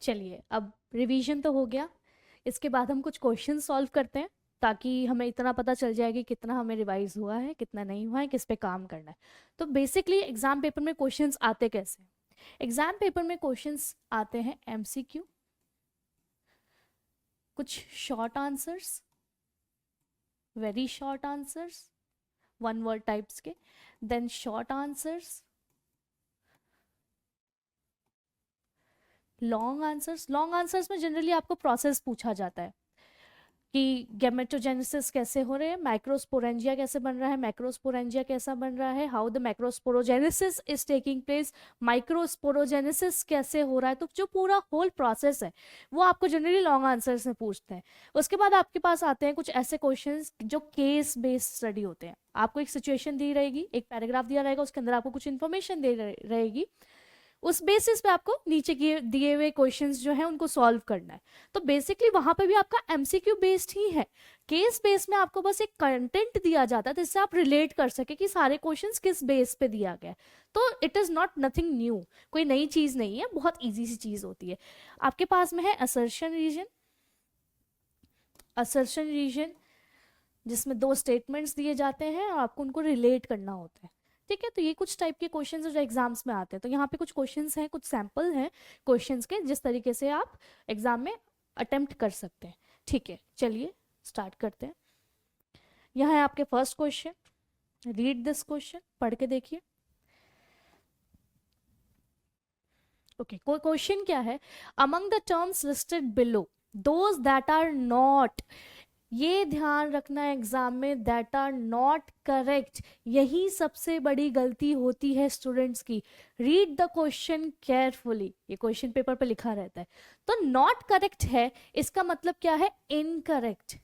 चलिए, अब रिवीजन तो हो गया। इसके बाद हम कुछ क्वेश्चन सॉल्व करते हैं, ताकि हमें इतना पता चल जाए कि कितना हमें रिवाइज हुआ है, कितना नहीं हुआ है, किस पे काम करना है। तो बेसिकली एग्जाम पेपर में क्वेश्चंस आते कैसे हैं? एग्जाम पेपर में क्वेश्चंस आते हैं एमसीक्यू, कुछ short answers, very short answers, one word types के, then short answers, long answers. Long answers में जनरली आपको प्रोसेस पूछा जाता है कि गैमेटोजेनेसिस कैसे हो रहे हैं, माइक्रोस्पोरेंजिया कैसे बन रहा है, मैक्रोस्पोरेंजिया कैसा बन रहा है, how the macrosporogenesis is taking place, microsporogenesis कैसे हो रहा है। तो जो पूरा होल प्रोसेस है वो आपको जनरली लॉन्ग आंसर्स में पूछते हैं। उसके बाद आपके पास आते हैं कुछ ऐसे क्वेश्चंस जो केस बेस्ड स्टडी होते हैं। आपको एक सिचुएशन दी रहेगी, एक पैराग्राफ दिया रहेगा, उसके अंदर आपको कुछ इन्फॉर्मेशन दे रहेगी, उस बेसिस पे आपको नीचे दिए हुए क्वेश्चंस जो है उनको सॉल्व करना है। तो बेसिकली वहां पे भी आपका एमसीक्यू बेस्ड ही है। केस बेस में आपको बस एक कंटेंट दिया जाता है जिससे आप रिलेट कर सके कि सारे क्वेश्चंस किस बेस पे दिया गया है। तो it is not nothing new, कोई नई चीज नहीं है, बहुत इजी सी चीज होती है। आपके पास में है असर्शन रीजन। असर्शन रीजन जिसमें दो स्टेटमेंट्स दिए जाते हैं और आपको उनको रिलेट करना होता है। ठीक है, तो ये कुछ टाइप के क्वेश्चंस जो एग्जाम्स में आते हैं। तो यहाँ पे कुछ क्वेश्चंस हैं, कुछ सैंपल हैं क्वेश्चंस के, जिस तरीके से आप एग्जाम में अटेम्प्ट कर सकते हैं। ठीक है, चलिए स्टार्ट करते हैं। यहाँ है आपके first question, read this question, पढ़ के देखिए। ओके, कोई क्वेश्चन क्या है? Among the terms listed below those that are not, ये ध्यान रखना एग्जाम में, दैट आर नॉट करेक्ट, यही सबसे बड़ी गलती होती है स्टूडेंट्स की। रीड द क्वेश्चन केयरफुली, ये क्वेश्चन पेपर पे लिखा रहता है। तो नॉट करेक्ट है, इसका मतलब क्या है? इनकरेक्ट।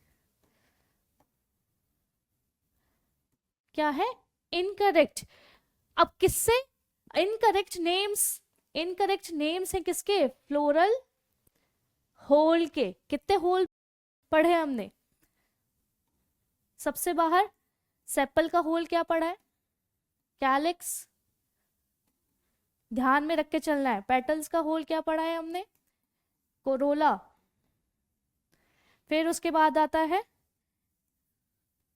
क्या है? इनकरेक्ट। अब किससे? इनकरेक्ट नेम्स, इनकरेक्ट नेम्स है किसके? फ्लोरल होल के। कितने होल पढ़े हमने? सबसे बाहर सेपल का होल क्या पढ़ा है? कैलिक्स। ध्यान में रख के चलना है। पेटल्स का होल क्या पढ़ा है हमने? कोरोला। फिर उसके बाद आता है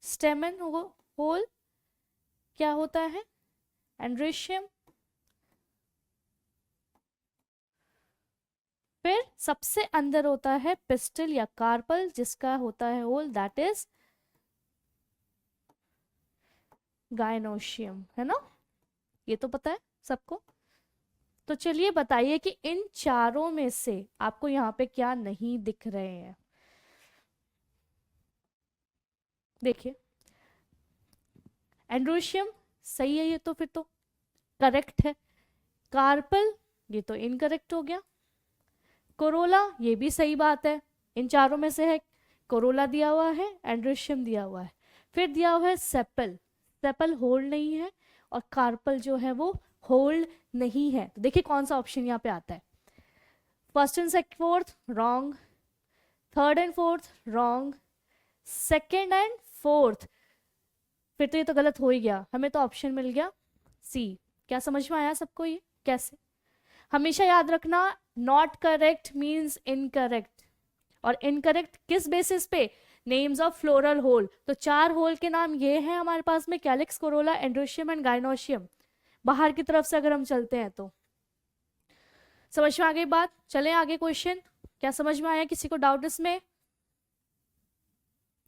स्टेमन होल, क्या होता है? एंड्रेशियम। फिर सबसे अंदर होता है पिस्टल या कार्पल, जिसका होता है होल, दैट इज गायनोशियम, है ना? ये तो पता है सबको। तो चलिए बताइए कि इन चारों में से आपको यहाँ पे क्या नहीं दिख रहे हैं? देखिए, एंड्रोशियम सही है, ये तो फिर तो करेक्ट है। कार्पल ये तो इनकरेक्ट हो गया। कोरोला ये भी सही बात है, इन चारों में से है। कोरोला दिया हुआ है, एंड्रोशियम दिया हुआ है, फिर दिया हुआ है सेपल, सेपल होल्ड नहीं है, और कार्पल जो है वो होल्ड नहीं है। तो देखिए कौन सा ऑप्शन यहाँ पे आता है। First and second fourth wrong, third and fourth wrong, second and fourth, फिर तो ये तो गलत हो ही गया। हमें तो ऑप्शन मिल गया सी। क्या समझ में आया सबको ये कैसे? हमेशा याद रखना, नॉट करेक्ट मीन्स इनकरेक्ट, और इनकरेक्ट किस बेसिस पे? Names of floral whorl. तो चार होल के नाम ये हैं हमारे पास में, calyx, Corolla, androecium and gynoecium. बाहर की तरफ से अगर हम चलते हैं तो समझ में आ गई बात। चलें आगे क्वेश्चन। क्या समझ में आया? किसी को डाउट इसमें?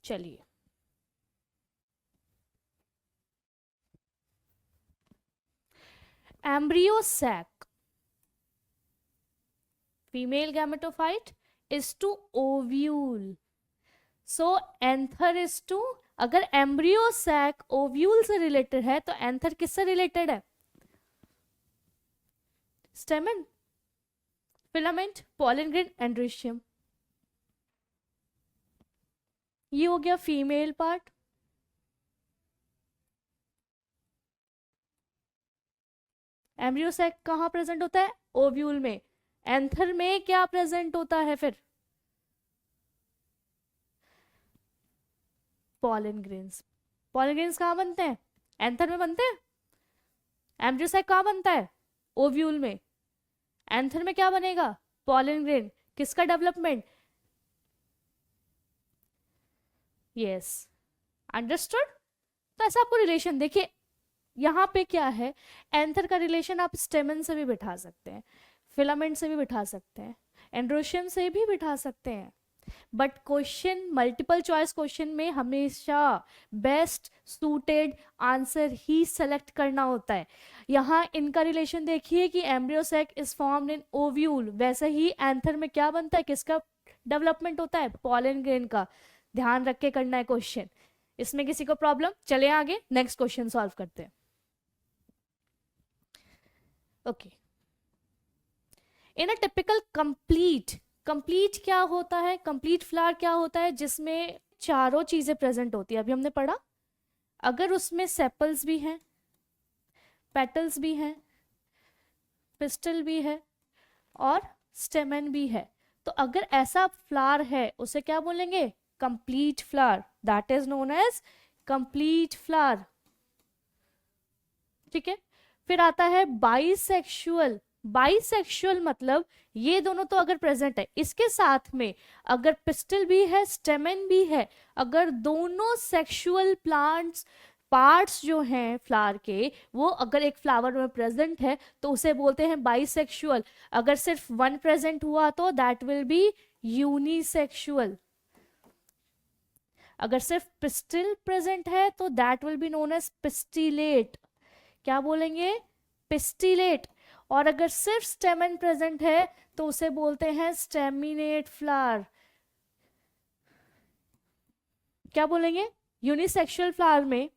चलिए, embryo sac, female gametophyte, is to ovule, so anther is to, अगर एम्ब्रियो सैक ओव्यूल से रिलेटेड है तो एंथर किससे रिलेटेड है? Stamen, filament, pollen grain, androecium. ये हो गया फीमेल पार्ट। एम्ब्रियो सैक कहाँ प्रेजेंट होता है? ओव्यूल में। एंथर में क्या प्रेजेंट होता है फिर? Pollen grains. पॉलन ग्रेन्स कहाँ बनते हैं? एंथर में बनते हैं। एम्ब्रियो सैक कहाँ बनता है? ओव्यूल में। एंथर में क्या बनेगा? पॉलन ग्रेन, किसका डेवलपमेंट? Yes, understood. तो ऐसा आपको रिलेशन देखिए, यहाँ पे क्या है, एंथर का रिलेशन आप स्टेमन से भी बिठा सकते हैं, फिलामेंट से भी बिठा सकते हैं, एंड्रोशियम से भी बिठा सकते हैं, but question multiple choice question में हमेशा बेस्ट सूटेड आंसर ही सेलेक्ट करना होता है। यहाँ इनका रिलेशन देखिए कि embryo sac is formed in ovule, वैसे ही एंथर में क्या बनता है, किसका डेवलपमेंट होता है? पॉलन ग्रेन का। ध्यान रख के करना है क्वेश्चन, इसमें किसी को प्रॉब्लम? चले आगे नेक्स्ट क्वेश्चन सॉल्व करते हैं। Okay, in a typical complete क्या होता है? कंप्लीट फ्लावर क्या होता है? जिसमें चारों चीजें प्रेजेंट होती है, अभी हमने पढ़ा। अगर उसमें सेपल्स भी हैं, पेटल्स भी हैं, पिस्टल भी है और स्टेमन भी है, तो अगर ऐसा फ्लावर है उसे क्या बोलेंगे? Complete flower, that is known as complete flower. ठीक है, फिर आता है बाइसेक्सुअल। बाइसेक्सुअल मतलब ये दोनों तो अगर प्रेजेंट है, इसके साथ में अगर पिस्टल भी है, स्टेमन भी है, अगर दोनों सेक्सुअल प्लांट्स पार्ट्स जो हैं फ्लावर के, वो अगर एक फ्लावर में प्रेजेंट है तो उसे बोलते हैं बाइसेक्सुअल। अगर सिर्फ वन प्रेजेंट हुआ तो दैट विल बी यूनिसेक्सुअल। अगर सिर्फ पिस्टिल प्रेजेंट है तो that will be known as pistillate. क्या बोलेंगे? पिस्टिलेट। और अगर सिर्फ स्टेमन प्रेजेंट है तो उसे बोलते हैं स्टेमिनेट फ्लावर। क्या बोलेंगे? यूनिसेक्सुअल फ्लावर में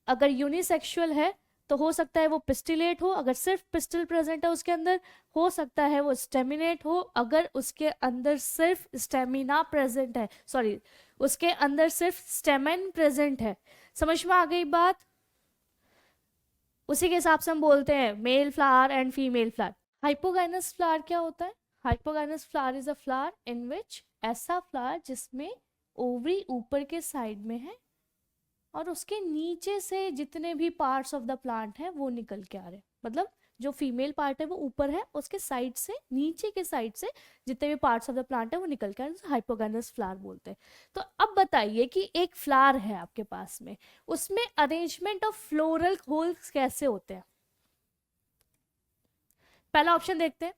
अगर यूनिसेक्सुअल है तो हो सकता है वो पिस्टिलेट हो, अगर सिर्फ पिस्टिल प्रेजेंट है उसके अंदर हो सकता है वो स्टेमिनेट हो, अगर उसके अंदर सिर्फ स्टेमिना प्रेजेंट है, सॉरी उसके अंदर सिर्फ स्टेमन प्रेजेंट है। समझ में आ गई बात? उसी के हिसाब से हम बोलते हैं male flower and female flower. Hypogynous flower क्या होता है? Hypogynous flower is a flower in which, ऐसा फ्लावर जिसमें ओवरी ऊपर के साइड में है और उसके नीचे से जितने भी पार्ट्स ऑफ द प्लांट है वो निकल के आ रहे हैं। मतलब जो फीमेल पार्ट है वो ऊपर है, उसके साइड से, नीचे के साइड से जितने भी पार्ट्स ऑफ द प्लांट है वो निकल के आ रहे हैं, हाइपोगाइनस फ्लावर बोलते हैं। तो अब बताइए कि एक फ्लावर है आपके पास में, उसमें अरेंजमेंट ऑफ फ्लोरल होल्स कैसे होते हैं? पहला ऑप्शन देखते हैं,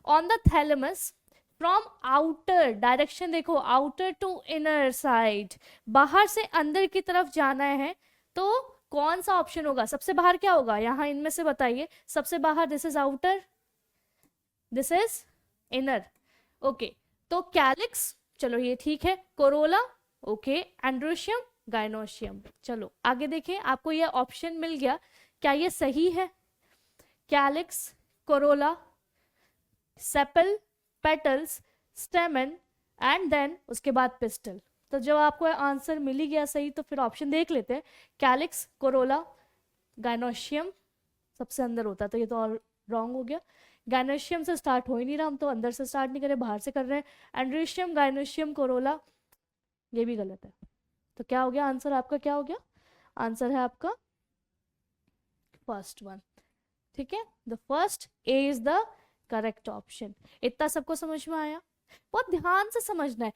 on the thalamus from outer direction, देखो आउटर टू इनर साइड, बाहर से अंदर की तरफ जाना है तो कौन सा ऑप्शन होगा? सबसे बाहर क्या होगा यहाँ इनमें से बताइए? सबसे बाहर, this is outer, this is inner. Okay, तो कैलिक्स, चलो ये ठीक है, कोरोला, ओके, एंड्रोशियम, गाइनोशियम। चलो आगे देखें, आपको ये ऑप्शन मिल गया, क्या ये सही है? Calyx, corolla, sepal, petals, stamen and then उसके बाद पिस्टल। तो जब आपको आंसर मिल ही गया सही तो फिर ऑप्शन देख लेते हैं। कैलिक्स, कोरोला, गाइनोशियम सबसे अंदर होता है तो ये तो और रॉन्ग हो गया। गाइनोशियम से स्टार्ट हो ही नहीं रहा, हम तो अंदर से स्टार्ट नहीं कर रहे, बाहर से कर रहे हैं। एंड्रोशियम, गाइनोशियम, कोरोला, ये भी गलत है। तो क्या हो गया आंसर आपका? क्या हो गया आंसर? है आपका फर्स्ट वन। ठीक है, the first A is the correct option. इतना सबको समझ में आया? बहुत ध्यान से समझना है।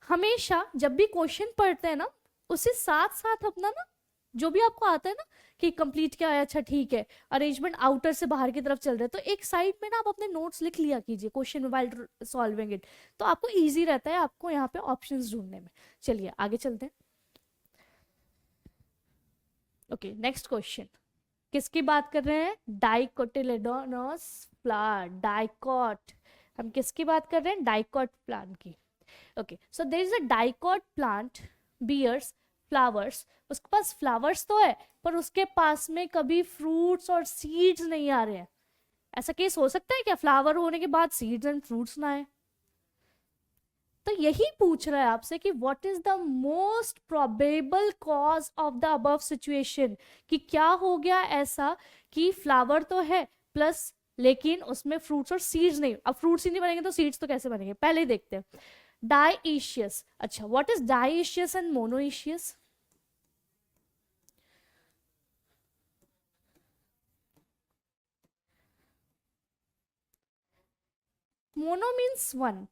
हमेशा जब भी क्वेश्चन पढ़ते हैं ना, उसे साथ साथ अपना ना जो भी आपको आता है ना कि कंप्लीट क्या है, अच्छा ठीक है, अरेंजमेंट आउटर से बाहर की तरफ चल रहे हैं, तो एक साइड में ना आप अपने नोट्स लिख लिया कीजिए क्वेश्चन में वाइल सॉल्विंग इट, तो आपको इजी रहता है आपको यहाँ पे ऑप्शंस ढूंढने में। चलिए आगे चलते हैं। ओके, नेक्स्ट क्वेश्चन किसकी बात कर रहे हैं? Dicotyledonous flower, dicot. हम किसकी बात कर रहे हैं? डाइकॉट प्लांट की। Okay, so there is a dicot plant bears flowers. उसके पास फ्लावर्स तो है पर उसके पास में कभी फ्रूट्स और सीड्स नहीं आ रहे हैं। ऐसा केस हो सकता है क्या फ्लावर होने के बाद सीड्स एंड फ्रूट्स ना आए? तो यही पूछ रहा है आपसे कि what is the most probable cause of the above situation, कि क्या हो गया ऐसा कि फ्लावर तो है प्लस लेकिन उसमें फ्रूट्स और सीड्स नहीं। अब फ्रूट्स ही नहीं बनेंगे तो सीड्स तो कैसे बनेंगे? पहले ही देखते हैं। डाइशियस, अच्छा what is dioecious and monoecious? Mono means one,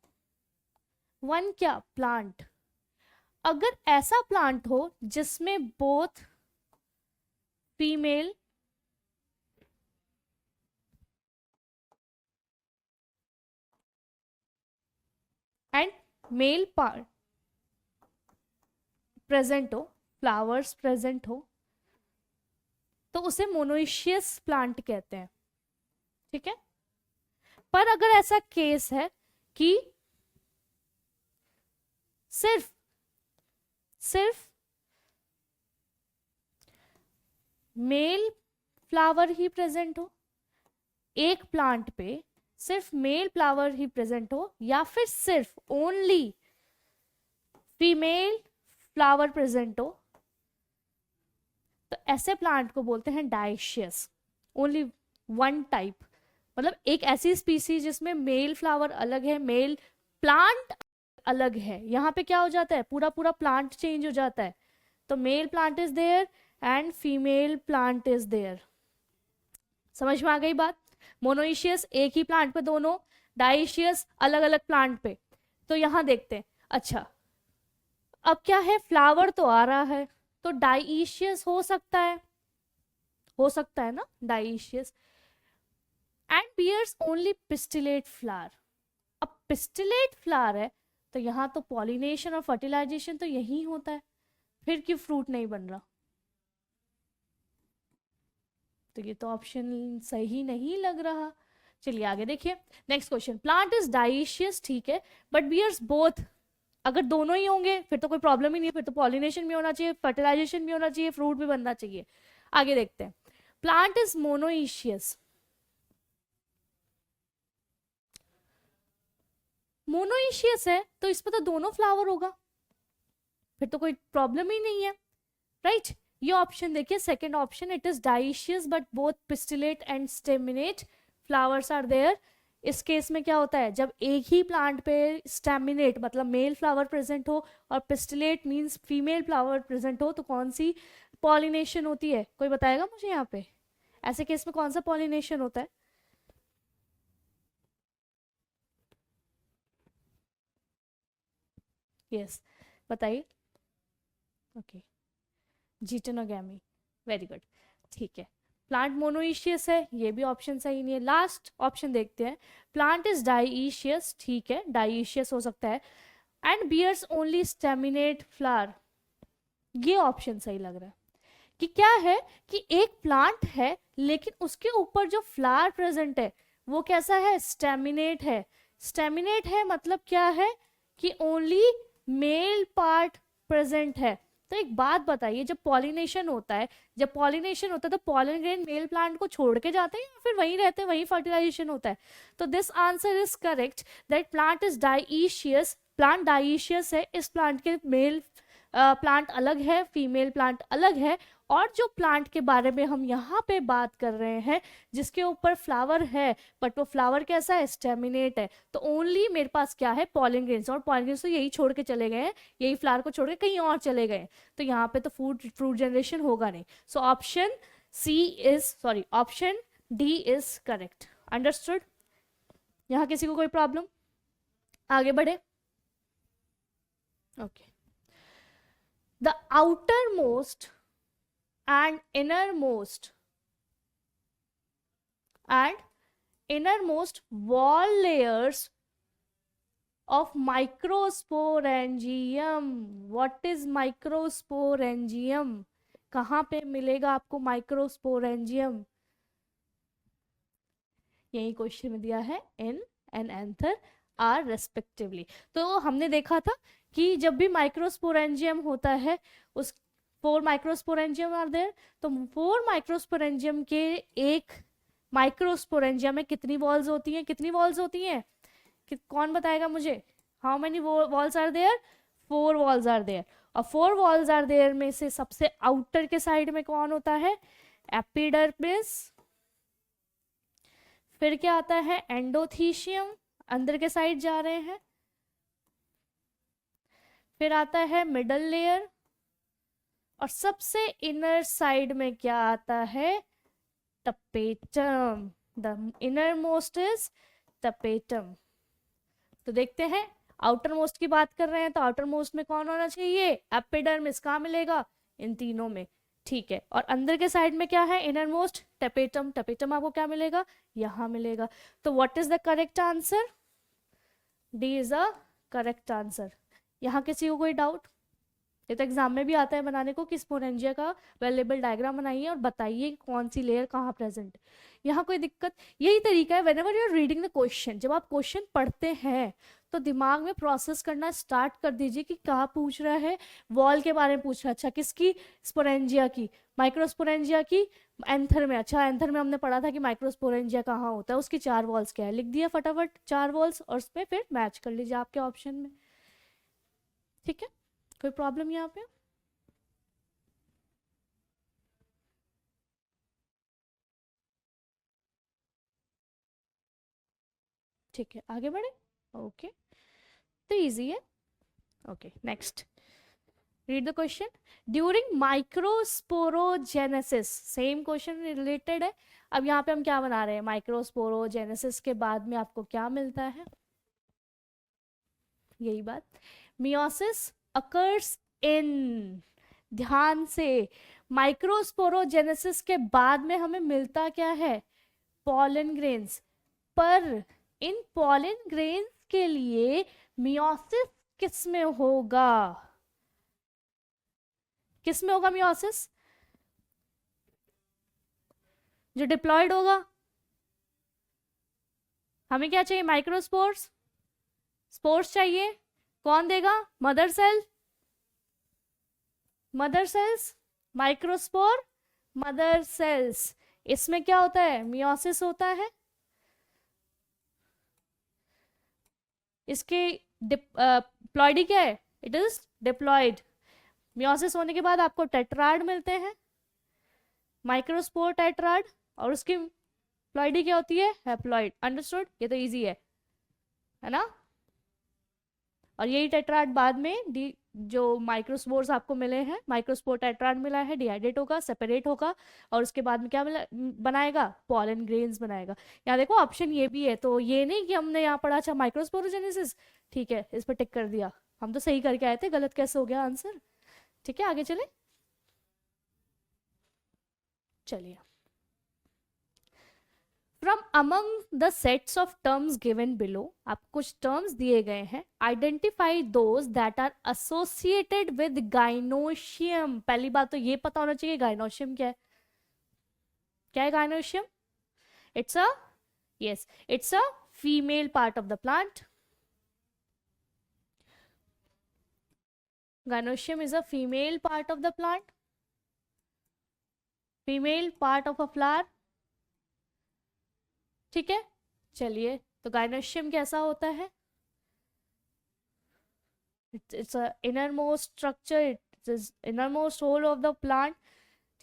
one क्या, प्लांट। अगर ऐसा प्लांट हो जिसमें both female and male part present हो, फ्लावर्स प्रेजेंट हो, तो उसे मोनोइशियस प्लांट कहते हैं, ठीक है। पर अगर ऐसा केस है कि सिर्फ सिर्फ मेल फ्लावर ही प्रेजेंट हो, एक प्लांट पे सिर्फ मेल फ्लावर ही प्रेजेंट हो, या फिर सिर्फ ओनली फीमेल फ्लावर प्रेजेंट हो, तो ऐसे प्लांट को बोलते हैं डाइशियस। ओनली वन टाइप, मतलब एक ऐसी स्पीसीज जिसमें मेल फ्लावर अलग है, मेल प्लांट अलग है। यहाँ पे क्या हो जाता है, पूरा पूरा प्लांट चेंज हो जाता है। तो male plant is there and female plant is there. समझ में आ गई बात। मोनोइशियस एक ही प्लांट पे दोनों, डाइशियस अलग अलग प्लांट पे। तो यहां देखते हैं, अच्छा अब क्या है, फ्लावर तो आ रहा है, तो डाइशियस हो सकता है ना, dioecious and bears only pistillate flower. अब पिस्टिलेट फ्लावर है तो यहाँ तो पॉलिनेशन और फर्टिलाइजेशन तो यही होता है, फिर क्यों फ्रूट नहीं बन रहा। तो ये तो ऑप्शन सही नहीं लग रहा। चलिए आगे देखिए, next question. Plant is dioecious, ठीक है, बट बियर्स बोथ। अगर दोनों ही होंगे फिर तो कोई प्रॉब्लम ही नहीं है, फिर तो पॉलिनेशन भी होना चाहिए, फर्टिलाइजेशन भी होना चाहिए, फ्रूट भी बनना चाहिए। आगे देखते हैं, प्लांट इज मोनोइशियस। मोनोइशियस है तो इसमें तो दोनों फ्लावर होगा, फिर तो कोई प्रॉब्लम ही नहीं है, राइट। ये ऑप्शन देखिए, second option, it is dioecious but both pistillate and staminate flowers are there. इस केस में क्या होता है, जब एक ही प्लांट पे स्टेमिनेट मतलब मेल फ्लावर प्रेजेंट हो और pistillate means female flower present हो, तो कौन सी पॉलिनेशन होती है, कोई बताएगा मुझे यहाँ पे, ऐसे केस में कौन सा पॉलिनेशन होता है। यस बताइए। ओके, जीटेनोगैमी, वेरी गुड, ठीक है। प्लांट मोनोइशियस है, ये भी ऑप्शन सही नहीं है। लास्ट ऑप्शन देखते हैं, प्लांट इज डाइशियस, ठीक है, डाइशियस हो सकता है, and bears only staminate flower, ये ऑप्शन सही लग रहा है। कि क्या है कि एक प्लांट है लेकिन उसके ऊपर जो फ्लावर प्रेजेंट है वो कैसा है, स्टेमिनेट है। स्टेमिनेट है मतलब क्या है कि ओनली मेल पार्ट प्रेजेंट है। तो एक बात बताइए, जब पॉलिनेशन होता है, तो पॉलन ग्रेन मेल प्लांट को छोड़ के जाते हैं या फिर वहीं रहते हैं, वहीं फर्टिलाइजेशन होता है। तो this answer is correct, that plant is dioecious. Plant dioecious है, इस प्लांट के मेल प्लांट अलग है, फीमेल प्लांट अलग है। और जो प्लांट के बारे में हम यहाँ पे बात कर रहे हैं जिसके ऊपर फ्लावर है, बट वो फ्लावर कैसा है, स्टेमिनेट है, तो ओनली मेरे पास क्या है, पॉलन ग्रेन्स, और पॉलन ग्रेन्स तो यही छोड़ के चले गए हैं, यही फ्लावर को छोड़ के कहीं और चले गए, तो यहाँ पे तो फ्रूट जनरेशन होगा नहीं। So option D is correct. Understood. यहाँ किसी को कोई प्रॉब्लम, आगे बढ़े। Okay, the outermost and innermost wall layers of microsporangium. What is microsporangium? कहाँ पे मिलेगा आपको माइक्रोस्पोरेंजियम? यही क्वेश्चन में दिया है, in and anther are respectively. तो हमने देखा था कि जब भी माइक्रोस्पोरेंजियम होता है, उस 4 माइक्रोस्पोरेंजियम आर देयर, तो 4 माइक्रोस्पोरेंजियम के एक माइक्रोस्पोरेंजियम में कितनी वॉल्स होती हैं, कौन बताएगा मुझे, how many walls are there, 4 walls are there. और 4 वॉल्स आर देयर में से सबसे आउटर के साइड में कौन होता है, एपिडर्मिस, फिर क्या आता है, एंडोथीशियम, अंदर के साइड जा रहे हैं, फिर आता है मिडल लेयर, और सबसे इनर साइड में क्या आता है, tapetum. The inner most is tapetum. तो देखते हैं, आउटर मोस्ट की बात कर रहे हैं तो आउटर मोस्ट में कौन होना चाहिए, एपिडर्मिस। कहाँ मिलेगा, इन तीनों में, ठीक है। और अंदर के साइड में क्या है, इनर मोस्ट टेपेटम। टेपेटम आपको क्या मिलेगा, यहाँ मिलेगा। तो what is the correct answer, D is a correct answer. यहाँ किसी को कोई डाउट, ये तो एग्जाम में भी आता है बनाने को कि स्पोरेंजिया का वेलेबल डायग्राम बनाइए और बताइए कौन सी लेयर कहाँ प्रेजेंट। यहाँ कोई दिक्कत, यही तरीका है whenever you are reading the question, जब आप क्वेश्चन पढ़ते हैं तो दिमाग में प्रोसेस करना स्टार्ट कर दीजिए कि कहाँ पूछ रहा है, वॉल के बारे में पूछ रहा है, अच्छा किसकी, स्पोरेंजिया की, माइक्रोस्पोरेंजिया की, एंथर में, अच्छा एंथर में हमने पढ़ा था कि माइक्रोस्पोरेंजिया कहाँ होता है, उसकी 4 वॉल्स क्या है, लिख दिया फटाफट 4 वॉल्स और उसमें फिर मैच कर लीजिए आपके ऑप्शन में, ठीक है। कोई प्रॉब्लम यहाँ पे, ठीक है आगे बढ़े, ओके तो इजी है, okay next read the question. During microsporogenesis, same question related है। अब यहाँ पे हम क्या बना रहे हैं, माइक्रोस्पोरोजेनेसिस के बाद में आपको क्या मिलता है, यही बात, मियोसिस अकर्स इन, ध्यान से, माइक्रोस्पोरोजेनेसिस के बाद में हमें मिलता क्या है, पॉलन ग्रेन्स। पर इन पॉलन ग्रेन्स के लिए मियोसिस किस में होगा, किस में होगा मियोसिस, जो डिप्लॉयड होगा। हमें क्या चाहिए, माइक्रोस्पोर्स, स्पोर्स चाहिए, कौन देगा, mother cell, mother cells, microspore, mother cells. इसमें क्या होता है, मियोसिस होता है। इसके प्लॉइडी क्या है, इट इज डिप्लॉयड। मियोसिस होने के बाद आपको टेट्राड मिलते हैं, माइक्रोस्पोर टेट्राड, और उसकी प्लॉइडी क्या होती है, हैप्लॉइड। अंडरस्टूड, ये तो इजी है ना। और यही टेट्राड बाद में जो माइक्रोस्पोर्स आपको मिले हैं, माइक्रोस्पोर टेट्राड मिला है, डिहाइड्रेट होगा, सेपरेट होगा, और उसके बाद में क्या मिला बनाएगा, पॉलन ग्रेन्स बनाएगा। यहाँ देखो ऑप्शन ये भी है, तो ये नहीं कि हमने यहाँ पढ़ा अच्छा माइक्रोस्पोरोजेनेसिस, ठीक है इस पर टिक कर दिया, हम तो सही करके आए थे, गलत कैसे हो गया आंसर, ठीक है आगे चले, चलिए। From among the sets of terms given below, आप कुछ टर्म्स दिए गए हैं, identify those that are associated with gynoecium. पहली बात तो ये पता होना चाहिए गाइनोशियम क्या है, क्या है gynoecium, it's a, yes it's a female part of the plant. Gynoecium is a female part of the plant, female part of a flower, ठीक है। चलिए तो गाइनोशियम कैसा होता है, it's a innermost structure, it's innermost whole of the plant,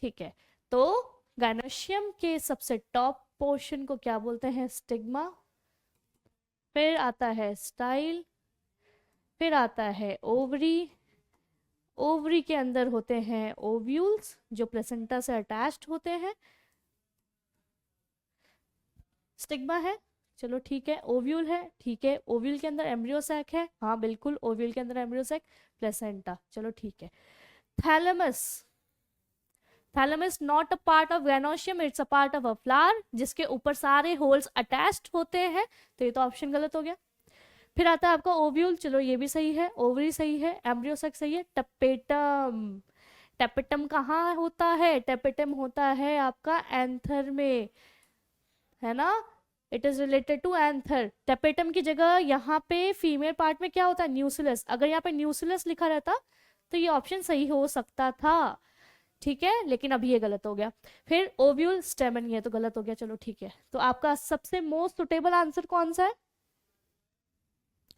ठीक है। तो गाइनोशियम के सबसे टॉप पोर्शन को क्या बोलते हैं, स्टिग्मा, फिर आता है स्टाइल, फिर आता है ओवरी, ओवरी के अंदर होते हैं ओव्यूल्स जो प्लेसेंटा से अटैच्ड होते हैं, स्टिग्मा है, चलो ठीक है, ओव्यूल है, ठीक है, ओव्यूल के अंदर एम्ब्रियो सैक है, हाँ बिल्कुल ओव्यूल के अंदर एम्ब्रियो सैक, प्लेसेंटा, चलो ठीक है। Thalamus, thalamus not a part of gynoecium, it's a part of a flower जिसके ऊपर सारे होल्स अटैच्ड होते हैं, तो ये तो ऑप्शन गलत हो गया। फिर आता है आपका ओव्यूल, चलो ये भी सही है, ओवरी सही है, एम्ब्रियो सैक सही है, टपेटम, टेपेटम कहाँ होता है, टेपेटम होता है आपका एंथर में, है ना, it is related to anther. Tapetum की जगह यहाँ पे फीमेल पार्ट में क्या होता है, न्यूसिलस, अगर यहाँ पे न्यूसिलस लिखा रहता तो ये ऑप्शन सही हो सकता था, ठीक है, लेकिन अभी ये गलत हो गया। फिर ओव्यूल स्टेमन, ये तो गलत हो गया, चलो ठीक है। तो आपका सबसे मोस्ट सुटेबल आंसर कौन सा है,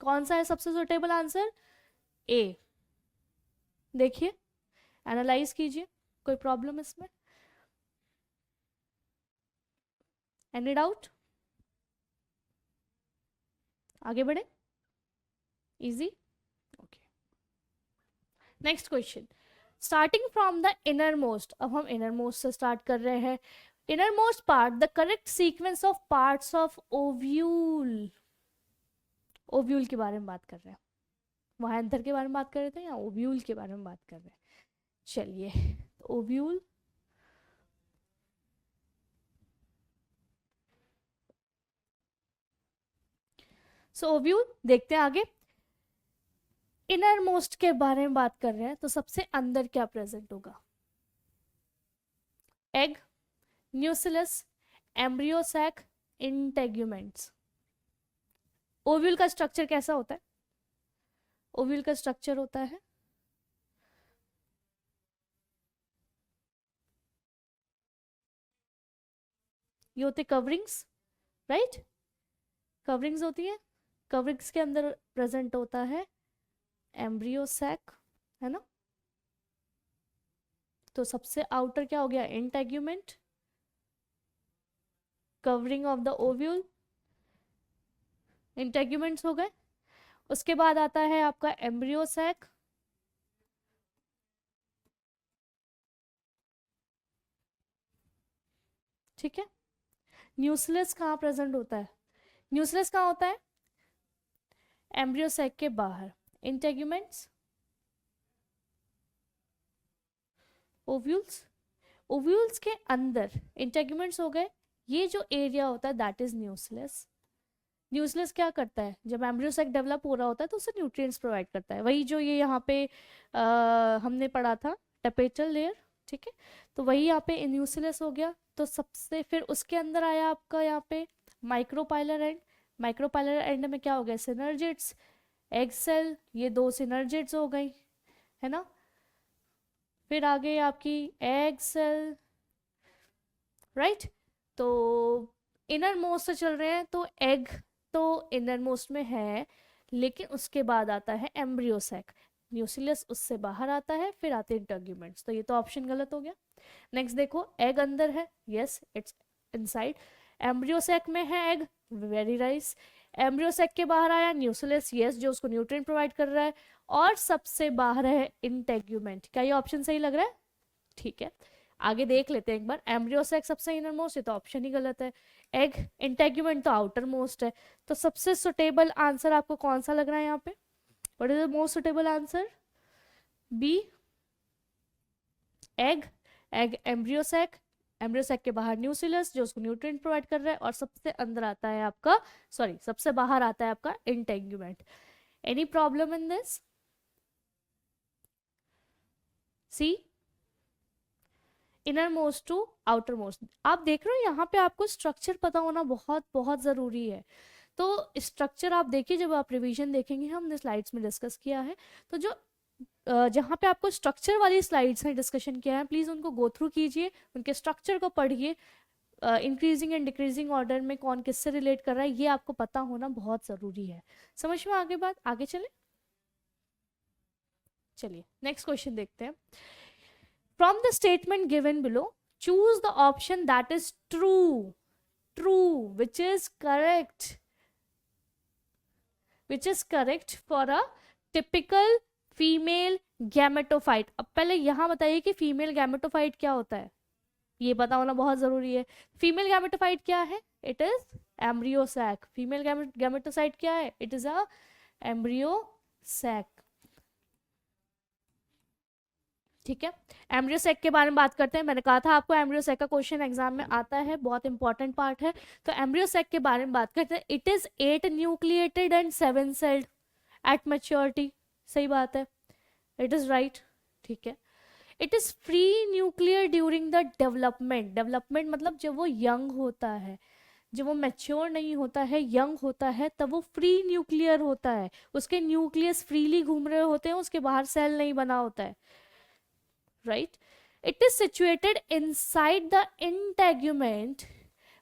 कौन सा है सबसे सुटेबल आंसर, ए, देखिए एनालाइज कीजिए, कोई प्रॉब्लम इसमें, एनी डाउट, आगे बढ़े, easy, okay next question. Starting from the inner most, अब हम इनर मोस्ट से स्टार्ट कर रहे हैं, inner most part, the correct sequence of parts of ovule, ovule के बारे में बात कर रहे हैं, वहाँ एंथर के बारे में बात कर रहे थे, या ओव्यूल के बारे में बात कर रहे हैं। चलिए, ओव्यूल, सो ओव्यूल देखते हैं आगे। इनर मोस्ट के बारे में बात कर रहे हैं, तो सबसे अंदर क्या प्रेजेंट होगा? Egg, nucellus, embryo sac, integuments. Ovule का स्ट्रक्चर कैसा होता है? ओव्यूल का स्ट्रक्चर होता है ये होते कवरिंग्स, राइट? कवरिंग्स होती है, कवरिंग्स के अंदर प्रेजेंट होता है एम्ब्रियो सैक, है ना? तो सबसे आउटर क्या हो गया? Integument, covering of the ovule, integuments हो गए। उसके बाद आता है आपका एम्ब्रियो सैक, ठीक है। न्यूक्लियस कहाँ प्रेजेंट होता है? न्यूक्लियस कहाँ होता है? एम्ब्रियो सैक के बाहर। इंटेग्यूमेंट्स, ओव्यूल्स, ओव्यूल्स के अंदर इंटेग्यूमेंट्स हो गए। ये जो एरिया होता है दैट इज न्यूक्लियस। न्यूक्लियस क्या करता है? जब एम्ब्रियो सैक डेवलप हो रहा होता है तो उसे न्यूट्रिएंट्स प्रोवाइड करता है, वही जो ये यहाँ पे हमने पढ़ा था टेपेटल लेयर, ठीक है। तो वही यहाँ पे न्यूक्लियस हो गया। तो सबसे फिर उसके अंदर आया आपका यहाँ पे माइक्रोपाइलर एंड। माइक्रोपाइलर एंड में क्या हो गया? सिनर्जिड्स, एग सेल, ये दो सिनर्जिड्स हो गई, है ना। फिर आगे आपकी एग सेल, राइट। तो इनर मोस्ट से चल रहे हैं, तो एग तो इनर मोस्ट में है, लेकिन उसके बाद आता है एम्ब्रियो सैक, न्यूक्लियस उससे बाहर आता है, फिर आते हैं इंटेग्यूमेंट्स। तो ये तो ऑप्शन गलत हो गया। नेक्स्ट देखो, एग अंदर है, yes it's inside. Embryo sac में है egg, very nice. Embryo sac के बाहर आया न्यूक्लियस, यस, जो उसको न्यूट्रिएंट प्रोवाइड कर रहा है, और सबसे बाहर है इंटेग्यूमेंट। क्या ये ऑप्शन सही लग रहा है? ठीक है, आगे देख लेते हैं एक बार। एम्ब्रियो सैक सबसे इनर मोस्ट है, तो ऑप्शन ही गलत है। एग, इंटेग्यूमेंट तो आउटर मोस्ट है। तो सबसे सुटेबल आंसर आपको कौन सा लग रहा है यहाँ पे? What is the most suitable answer? B, egg. Egg embryo sac, embryo sac के बाहर न्यूक्लियस जो उसको न्यूट्रिएंट प्रोवाइड कर रहा है, और सबसे अंदर आता है आपका, सॉरी, सबसे बाहर आता है आपका integument. Any problem in this? C, inner most to outer most. आप देख रहे हो यहाँ पे आपको स्ट्रक्चर पता होना बहुत बहुत ज़रूरी है। तो स्ट्रक्चर आप देखिए, जब आप रिवीजन देखेंगे, हमने स्लाइड्स में डिस्कस किया है, तो जो जहाँ पे आपको स्ट्रक्चर वाली स्लाइड्स हैं डिस्कशन किया है, प्लीज़ उनको गो थ्रू कीजिए, उनके स्ट्रक्चर को पढ़िए। इंक्रीजिंग एंड डिक्रीजिंग ऑर्डर में कौन किससे रिलेट कर रहा है, ये आपको पता होना बहुत ज़रूरी है। समझ में आगे बात? आगे चले, चलिए नेक्स्ट क्वेश्चन देखते हैं। From the statement given below, choose the option that is true. True, which is correct. Which is correct for a typical female gametophyte. अब पहले यहाँ बताइए कि फीमेल गैमेटोफाइट क्या होता है, ये पता होना बहुत जरूरी है। फीमेल गैमेटोफाइट क्या है? It is embryo sac. Female gametocyte क्या है? It is a embryo sac, ठीक है। एम्ब्रियो सैक के बारे में बात करते हैं। मैंने कहा था आपको एम्ब्रियो सैक का क्वेश्चन एग्जाम में आता है, बहुत इंपॉर्टेंट पार्ट है। तो एम्ब्रियो सैक के बारे में बात करते हैं। It is 8 nucleated and 7 sailed at maturity. सही बात है, इट इज राइट, ठीक है। It is free nuclear during the development. Development मतलब जब वो यंग होता है, जब वो मैच्योर नहीं होता है, यंग होता है, तब वो फ्री न्यूक्लियर होता है। उसके न्यूक्लियस फ्रीली घूम रहे होते हैं, उसके बाहर सेल नहीं बना होता है, right? It is situated inside the integument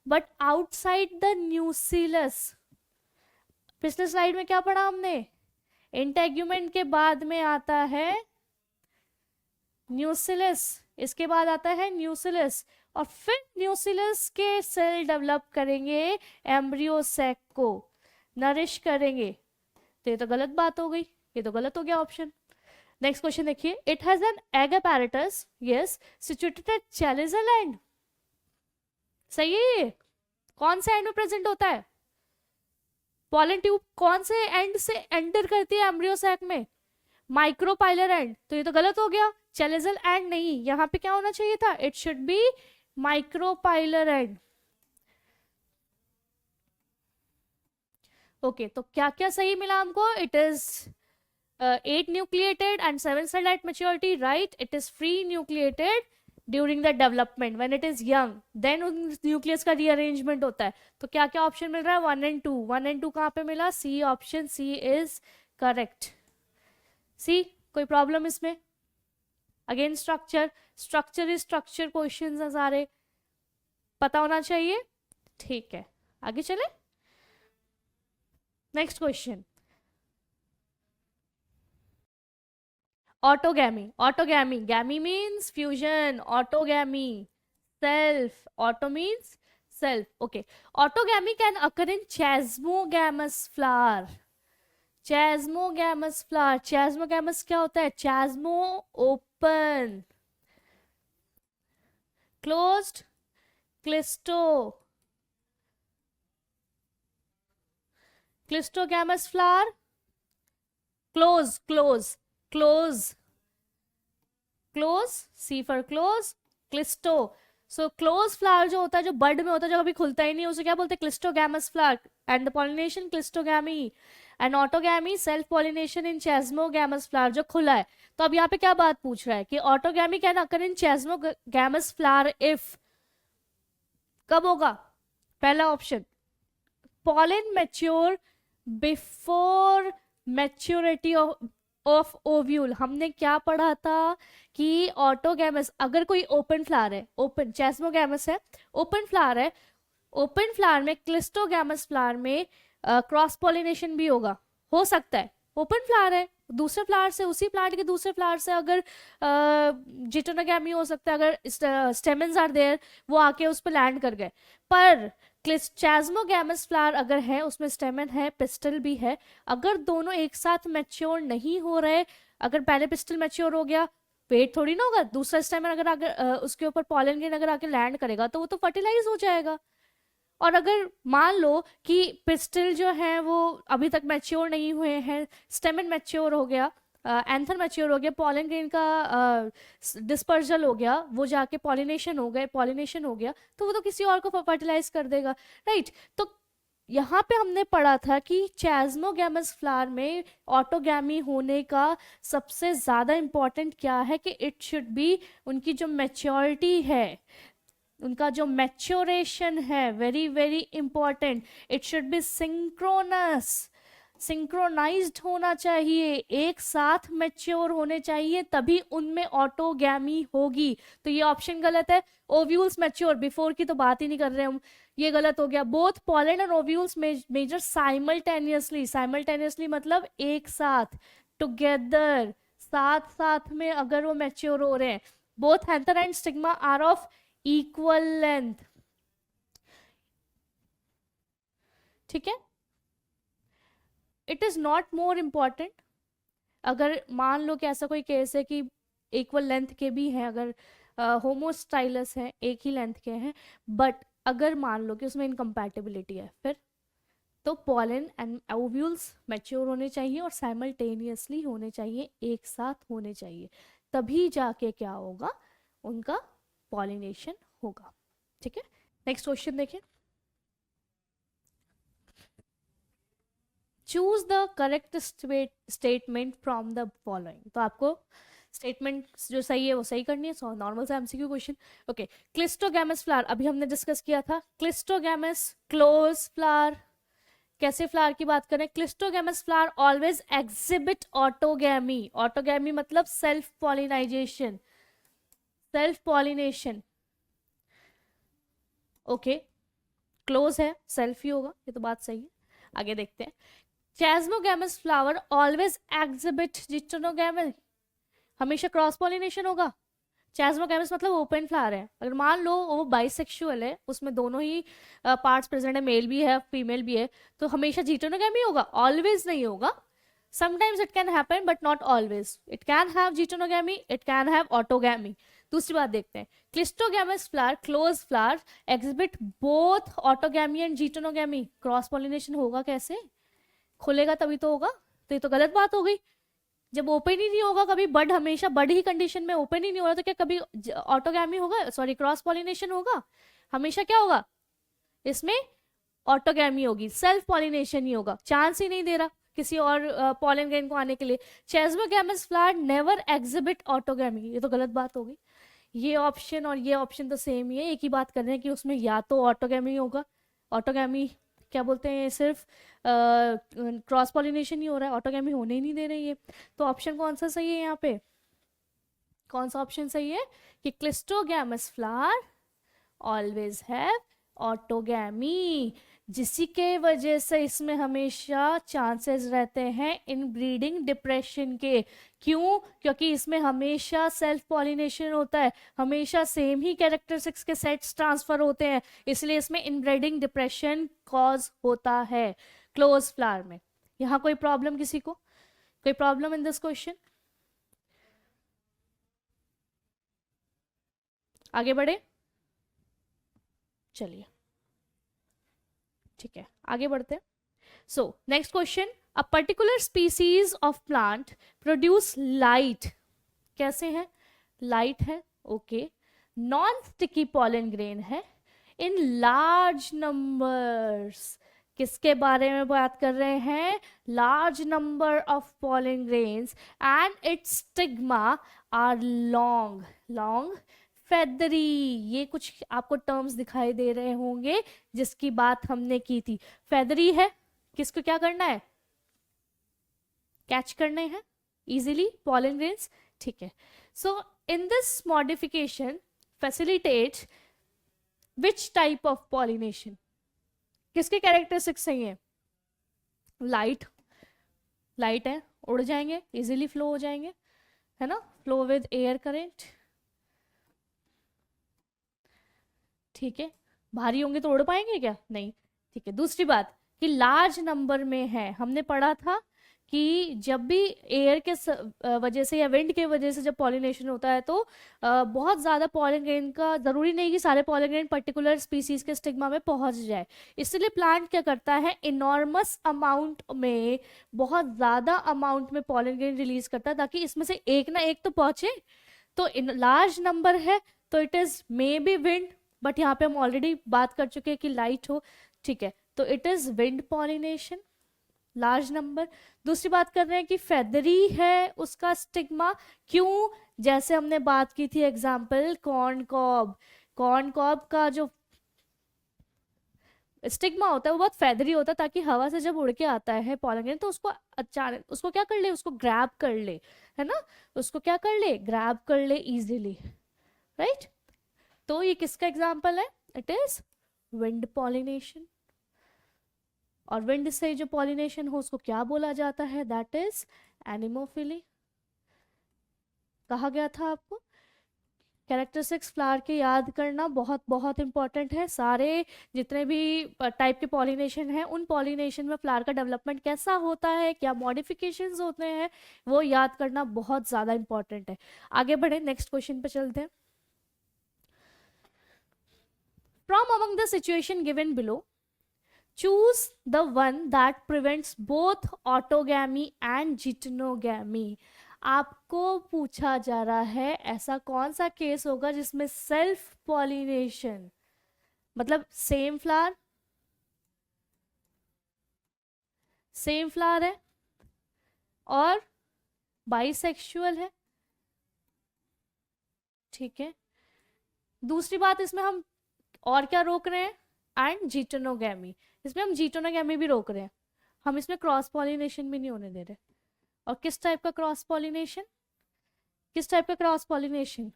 but outside the nucleus. पिछले स्लाइड में क्या पढ़ा हमने? इंटेग्यूमेंट के बाद में आता है न्यूक्लियस, इसके बाद आता है न्यूक्लियस, और फिर न्यूक्लियस के सेल डेवलप करेंगे एम्ब्रियो सैक को, नरिश करेंगे। तो ये तो गलत बात हो गई, ये तो गलत हो गया ऑप्शन। नेक्स्ट क्वेश्चन देखिए। It has an egg apparatus, yes, situated at chalazal end. सही है ये? कौन से एंड में प्रेजेंट होता है? पॉलन ट्यूब कौन से एंड से एंटर करती है एम्ब्रियो सैक में? माइक्रोपाइलर एंड, तो ये तो गलत हो गया, चैलेजल एंड नहीं, यहाँ पे क्या होना चाहिए था, it should B micropylar and. Okay, तो क्या क्या सही मिला हमको? It is 8 nucleated and 7 cell at maturity, right? It is free nucleated during the development when it is young, then उन न्यूक्लियस का रीअरेंजमेंट होता है। तो क्या क्या ऑप्शन मिल रहा है? 1 and 2, 1 and 2 कहाँ पे मिला? C, option C is correct. C, कोई प्रॉब्लम इसमें? Again structure, structure is structure questions हैं सारे, पता होना चाहिए। ठीक है, आगे चले। Next question, autogamy. Autogamy, gamy means fusion, autogamy self, auto means self. Okay, autogamy can occur in chasmogamous flower. Chasmogamous flower, chasmogamous क्या होता है? Chasmo open, closed, cleisto, cleistogamous flower, close, close, close, close, C for close, cleisto. So close flower जो होता है, जो बड में होता है, जो कभी खुलता ही नहीं, उसे क्या बोलते हैं? Cleistogamous flower. And the pollination cleistogamy, and autogamy self pollination in chasmogamous flower जो खुला है। तो अब यहाँ पे क्या बात पूछ रहा है कि autogamy can occur in chasmogamous flower if, कब होगा? पहला option, pollen mature before maturity of ovule. हमने क्या पढ़ा था कि ऑटोगैमस, अगर कोई ओपन फ्लावर है, ओपन चैस्मोगैमस है, ओपन फ्लावर है, ओपन फ्लावर में क्लिस्टोगैमस फ्लावर में क्रॉस पॉलिनेशन भी होगा, हो सकता है। ओपन फ्लावर है, दूसरे फ्लावर से, उसी प्लांट के दूसरे फ्लावर से अगर जिटोनोगैमी हो सकता है, अगर स्टेमेंस आर देयर, वो आके उस पर लैंड कर गए। पर चैस्मोगैमस फ्लावर अगर है, उसमें स्टेमन है, पिस्टल भी है, अगर दोनों एक साथ मैच्योर नहीं हो रहे, अगर पहले पिस्टल मैच्योर हो गया, वेट थोड़ी ना होगा, दूसरा स्टेमन अगर उसके ऊपर पॉलन ग्रेन अगर आके लैंड करेगा तो वो तो फर्टिलाइज हो जाएगा। और अगर मान लो कि पिस्टल जो है वो अभी तक मैच्योर नहीं हुए हैं, स्टेमन मैच्योर हो गया, एंथर मैच्योर हो गया, पॉलन ग्रेन का डिस्पर्जल हो गया, वो जाके पॉलिनेशन हो गए, पॉलिनेशन हो गया, तो वो तो किसी और को फर्टिलाइज कर देगा, राइट? तो यहाँ पे हमने पढ़ा था कि चैस्मोगैमस फ्लावर में ऑटोगैमी होने का सबसे ज्यादा इंपॉर्टेंट क्या है कि इट शुड बी, उनकी जो मैच्योरिटी है, उनका जो मैच्योरेशन है, very very important, it should be synchronous, synchronised होना चाहिए, एक साथ मैच्योर होने चाहिए, तभी उनमें ऑटोगैमी होगी। तो ये ऑप्शन गलत है। ओव्यूल्स मैच्योर बिफोर की तो बात ही नहीं कर रहे हम, ये गलत हो गया। Both pollen and ovules major simultaneously, simultaneously मतलब एक साथ, टुगेदर, साथ साथ में अगर वो मैच्योर हो रहे हैं। Both anther and stigma are of equal length, ठीक है। It is not more important, अगर मान लो कि ऐसा कोई केस है कि इक्वल लेंथ के भी हैं, अगर होमोस्टाइलस हैं, एक ही लेंथ के हैं, बट अगर मान लो कि उसमें इनकम्पैटिबिलिटी है, फिर तो पॉलन एंड ओव्यूल्स मैच्योर होने चाहिए और साइमल्टेनियसली होने चाहिए, एक साथ होने चाहिए, तभी जाके क्या होगा, उनका पॉलिनेशन होगा, ठीक है। नेक्स्ट क्वेश्चन देखिए, choose the correct statement from the following. तो आपको स्टेटमेंट जो सही है वो सही करनी है। सो नॉर्मल सा MCQ question. Okay, cleistogamous flower अभी हमने डिस्कस किया था, क्लिस्टोगैमस क्लोज फ्लावर, कैसे फ्लावर की बात करें, cleistogamous flower always exhibit autogamy, autogamy मतलब self pollinization, self pollination, okay, close है, सेल्फ ही होगा, ये तो बात सही है। आगे देखते हैं, chasmogamous flower always exhibit geitonogamy, हमेशा क्रॉस पॉलिनेशन होगा। चैस्मोगैमस मतलब ओपन फ्लावर है, अगर मान लो वो बाइसेक्सुअल है, उसमें दोनों ही पार्ट्स प्रेजेंट है, मेल भी है फीमेल भी है, तो हमेशा जिटोनोगैमी होगा, ऑलवेज नहीं होगा। Sometimes it can happen but not always, it can have geitonogamy, it can have autogamy. दूसरी बात देखते हैं, cleistogamous flower close flower exhibit both autogamy and geitonogamy, cross pollination होगा कैसे, खुलेगा तभी तो होगा, तो ये तो गलत बात हो गई। जब ओपन ही नहीं होगा कभी, बड हमेशा बड ही कंडीशन में, ओपन ही नहीं हो रहा, तो क्या कभी ऑटोगैमी होगा, सॉरी क्रॉस पॉलिनेशन होगा? हमेशा क्या होगा इसमें? ऑटोगैमी होगी, सेल्फ पॉलिनेशन ही होगा, चांस ही नहीं दे रहा किसी और पॉलन ग्रेन को आने के लिए। चेस्मोगैमस फ्लावर नेवर एग्जिबिट ऑटोगैमी, ये तो गलत बात हो गई। ये ऑप्शन और ये ऑप्शन तो सेम ही है, एक ही बात कर रहे हैं कि उसमें या तो ऑटोगैमी होगा, ऑटोगैमी क्या बोलते हैं, सिर्फ क्रॉस पॉलिनेशन ही हो रहा है, ऑटोगैमी होने ही नहीं दे रही है। तो ऑप्शन कौन सा सही है यहाँ पे? कौन सा ऑप्शन सही है कि cleistogamous flower always have autogamy, जिसी के वजह से इसमें हमेशा चांसेस रहते हैं इन ब्रीडिंग डिप्रेशन के। क्यों? क्योंकि इसमें हमेशा सेल्फ पॉलिनेशन होता है, हमेशा सेम ही कैरेक्टरिस्टिक्स के सेट्स ट्रांसफर होते हैं, इसलिए इसमें इनब्रीडिंग डिप्रेशन कॉज होता है क्लोज फ्लावर में। यहाँ कोई प्रॉब्लम किसी को? कोई प्रॉब्लम इन दिस क्वेश्चन? आगे बढ़े, चलिए ठीक है आगे बढ़ते हैं। So next question, a particular species of plant produce light, कैसे है? लाइट है, okay, non sticky pollen grain है, इन लार्ज नंबर्स। किसके बारे में बात कर रहे हैं? Large number of pollen grains and its stigma are long, long feathery. ये कुछ आपको टर्म्स दिखाई दे रहे होंगे जिसकी बात हमने की थी। फेदरी है, किसको क्या करना है? कैच करने हैं इजीली पॉलन ग्रेन्स, ठीक है। So in this modification facilitate which type of pollination? किसके कैरेक्टरिस्टिक्स सही है? लाइट, लाइट है, उड़ जाएंगे, इजीली फ्लो हो जाएंगे, है ना, फ्लो विद एयर करेंट, ठीक है। भारी होंगे तो उड़ पाएंगे क्या? नहीं, ठीक है। दूसरी बात कि लार्ज नंबर में है, हमने पढ़ा था कि जब भी एयर के वजह से या विंड के वजह से जब पॉलिनेशन होता है तो बहुत ज़्यादा पॉलन ग्रेन का, ज़रूरी नहीं कि सारे पॉलन ग्रेन पर्टिकुलर स्पीसीज के स्टिग्मा में पहुंच जाए, इसलिए प्लांट क्या करता है, इनॉर्मस अमाउंट में, बहुत ज़्यादा अमाउंट में पॉलन ग्रेन रिलीज करता है ताकि इसमें से एक ना एक तो पहुंचे। तो इन लार्ज नंबर है तो it is may be wind, but यहाँ पे हम ऑलरेडी बात कर चुके हैं कि लाइट हो, ठीक है, तो it is wind pollination, large number. दूसरी बात कर रहे हैं कि फेदरी है उसका स्टिग्मा, क्यों? जैसे हमने बात की थी example corn cob, corn cob का जो स्टिग्मा होता है वो बहुत फेदरी होता है ताकि हवा से जब उड़ के आता है पॉलन तो उसको अचानक, उसको क्या कर ले, उसको ग्रैब कर ले, है ना, उसको क्या कर ले, ग्रैब कर ले इजीली, राइट। तो ये किसका एग्जाम्पल है? It is wind pollination. और विंड से जो पॉलिनेशन हो उसको क्या बोला जाता है? That is anemophily. कहा गया था आपको कैरेक्टरिस्टिक्स फ्लावर के याद करना बहुत बहुत इंपॉर्टेंट है। सारे जितने भी टाइप के पॉलिनेशन हैं उन पॉलिनेशन में फ्लावर का डेवलपमेंट कैसा होता है, क्या मॉडिफिकेशंस होते हैं, वो याद करना बहुत ज़्यादा इंपॉर्टेंट है। आगे बढ़े, नेक्स्ट क्वेश्चन पे चलते हैं। From among the situation given below, choose the one that prevents both autogamy and geitonogamy. आपको पूछा जा रहा है ऐसा कौन सा केस होगा जिसमें सेल्फ पॉलिनेशन, मतलब सेम फ्लावर है और बाइसेक्सुअल है, ठीक है। दूसरी बात इसमें हम और क्या रोक रहे हैं? एंड जीटोनोगैमी, इसमें हम जीटोनोगैमी भी रोक रहे हैं, हम इसमें क्रॉस पॉलिनेशन भी नहीं होने दे रहे। और किस टाइप का क्रॉस पॉलिनेशन? किस टाइप का क्रॉस पॉलिनेशन?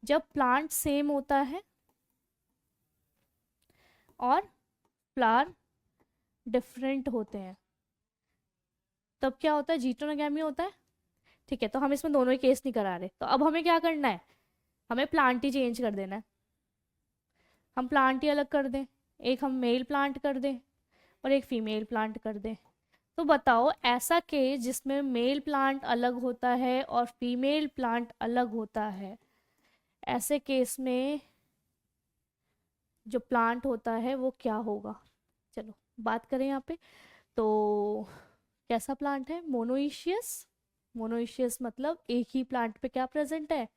जब प्लांट सेम होता है और फ्लावर डिफरेंट होते हैं तब क्या होता है? जीटोनोगैमी होता है, ठीक है। तो हम इसमें दोनों ही केस नहीं करा रहे, तो अब हमें क्या करना है? हमें प्लांट ही चेंज कर देना है, हम प्लांट ही अलग कर दें, एक हम मेल प्लांट कर दें और एक फीमेल प्लांट कर दें। तो बताओ ऐसा केस जिसमें मेल प्लांट अलग होता है और फीमेल प्लांट अलग होता है, ऐसे केस में जो प्लांट होता है वो क्या होगा? चलो बात करें यहाँ पे। तो कैसा प्लांट है? मोनोइशियस। मोनोइशियस मतलब एक ही प्लांट पे क्या प्रेजेंट है?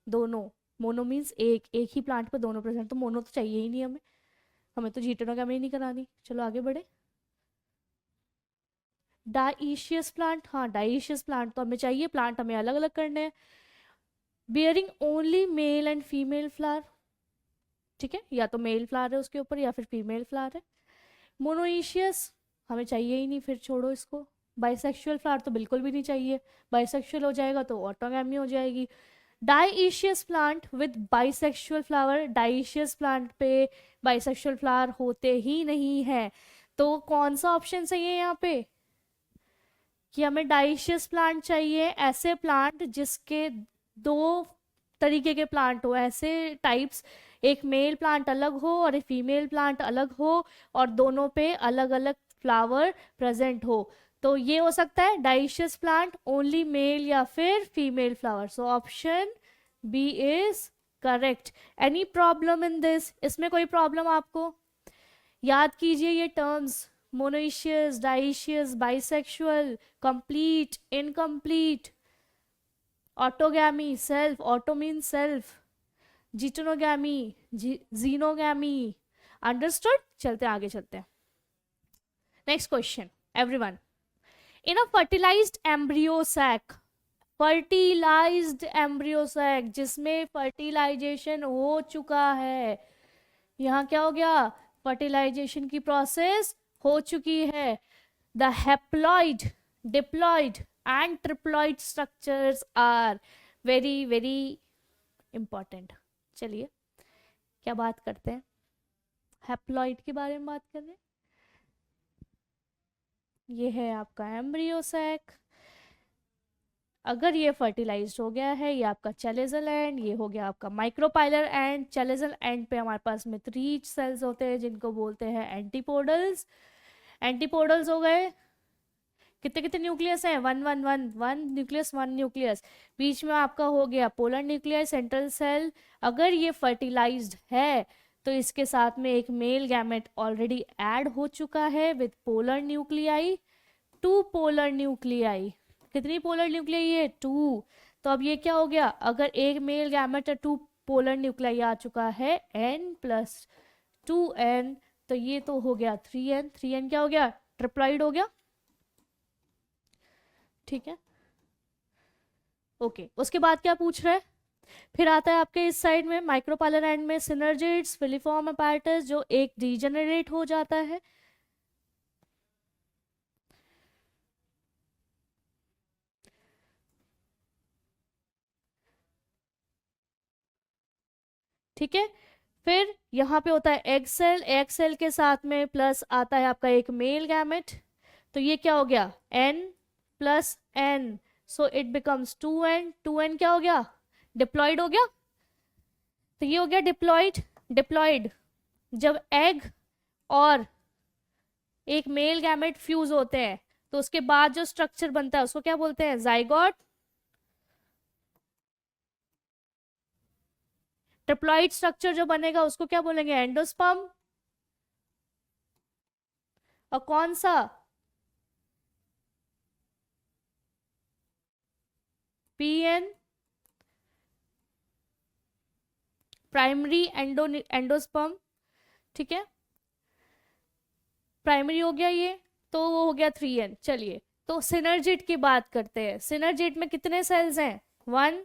दोनों। मोनो मीन्स एक, एक ही प्लांट पे दोनों प्रेजेंट, तो मोनो तो चाहिए ही नहीं हमें, हमें तो जीटेनोगामी ही नहीं करानी। चलो आगे बढ़े। डाइशियस प्लांट, हाँ डाइशियस प्लांट तो हमें चाहिए, प्लांट हमें अलग अलग करने हैं। Bearing only male and female flower, ठीक है, या तो मेल फ्लावर है उसके ऊपर या फिर फीमेल फ्लावर है। मोनोइशियस हमें चाहिए ही नहीं, फिर छोड़ो इसको। बाइसेक्सुअल फ्लावर तो बिल्कुल भी नहीं चाहिए, बाइसेक्सुअल हो जाएगा तो ऑटोगैमी हो जाएगी। Dioecious plant with bisexual flower, dioecious plant पे बाइसेक्सुअल फ्लावर होते ही नहीं है। तो कौन सा ऑप्शन सही है यहाँ पे कि हमें डाइशियस प्लांट चाहिए? ऐसे प्लांट जिसके दो तरीके के प्लांट हो, ऐसे टाइप्स, एक मेल प्लांट अलग हो और एक फीमेल प्लांट अलग हो, और दोनों पे अलग अलग फ्लावर प्रेजेंट हो। तो ये हो सकता है डाइशियस प्लांट ओनली मेल या फिर female flower. So option B is correct. Any problem in this? इसमें कोई प्रॉब्लम आपको? याद कीजिए ये terms, monoecious, dioecious, bisexual, complete, incomplete, autogamy, self, auto mean self, geitonogamy, xenogamy. Understood? चलते आगे चलते हैं। Next question everyone. In a fertilized embryo sac, fertilized embryo sac जिसमें फर्टिलाइजेशन हो चुका है, यहाँ क्या हो गया? फर्टिलाइजेशन की प्रोसेस हो चुकी है। The haploid, diploid and triploid structures are very very important. चलिए क्या बात करते हैं, हैप्लॉइड के बारे में बात कर रहे हैं। ये है आपका एम्ब्रियो सैक, अगर ये फर्टिलाइज्ड हो गया है, ये आपका चैलेजल एंड, ये हो गया आपका माइक्रोपाइलर एंड। चैलेजल एंड पे हमारे पास में 3 सेल्स होते हैं जिनको बोलते हैं एंटीपोडल्स। एंटीपोडल्स हो गए, कितने कितने न्यूक्लियस हैं? One one one, one nucleus, one nucleus. बीच में आपका हो गया पोलर न्यूक्लियस, सेंट्रल सेल। अगर ये फर्टिलाइज्ड है तो इसके साथ में एक मेल गैमेट ऑलरेडी ऐड हो चुका है with polar nuclei, 2 polar nuclei. कितनी पोलर न्यूक्लियाई है? 2। तो अब ये क्या हो गया? अगर एक मेल गैमेट और 2 पोलर न्यूक्लियाई आ चुका है, n+2n, तो ये तो हो गया 3n। 3n क्या हो गया? ट्रिप्लॉइड हो गया, ठीक है। ओके, उसके बाद क्या पूछ रहा है? फिर आता है आपके इस साइड में माइक्रोपाइलर एंड में सिनर्जिड्स, फिलिफॉर्म अपैरेटस, जो एक डीजेनरेट हो जाता है। ठीक है, फिर यहाँ पे होता है एग सेल, एग सेल के साथ में प्लस आता है आपका एक मेल गैमेट। तो ये क्या हो गया? n+n, so it becomes 2n। 2n क्या हो गया? डिप्लॉइड हो गया। तो ये हो गया डिप्लॉइड। डिप्लॉइड जब एग और एक मेल गैमेट फ्यूज होते हैं तो उसके बाद जो स्ट्रक्चर बनता है उसको क्या बोलते हैं? जाइगोट। ट्रिप्लॉइड स्ट्रक्चर जो बनेगा उसको क्या बोलेंगे? एंडोस्पर्म। और कौन सा? पीएन, प्राइमरी एंडोस्पर्म, ठीक है, प्राइमरी हो गया ये, तो वो हो गया 3n। चलिए तो सिनर्जिड की बात करते हैं। सिनर्जिड में कितने सेल्स हैं? 1।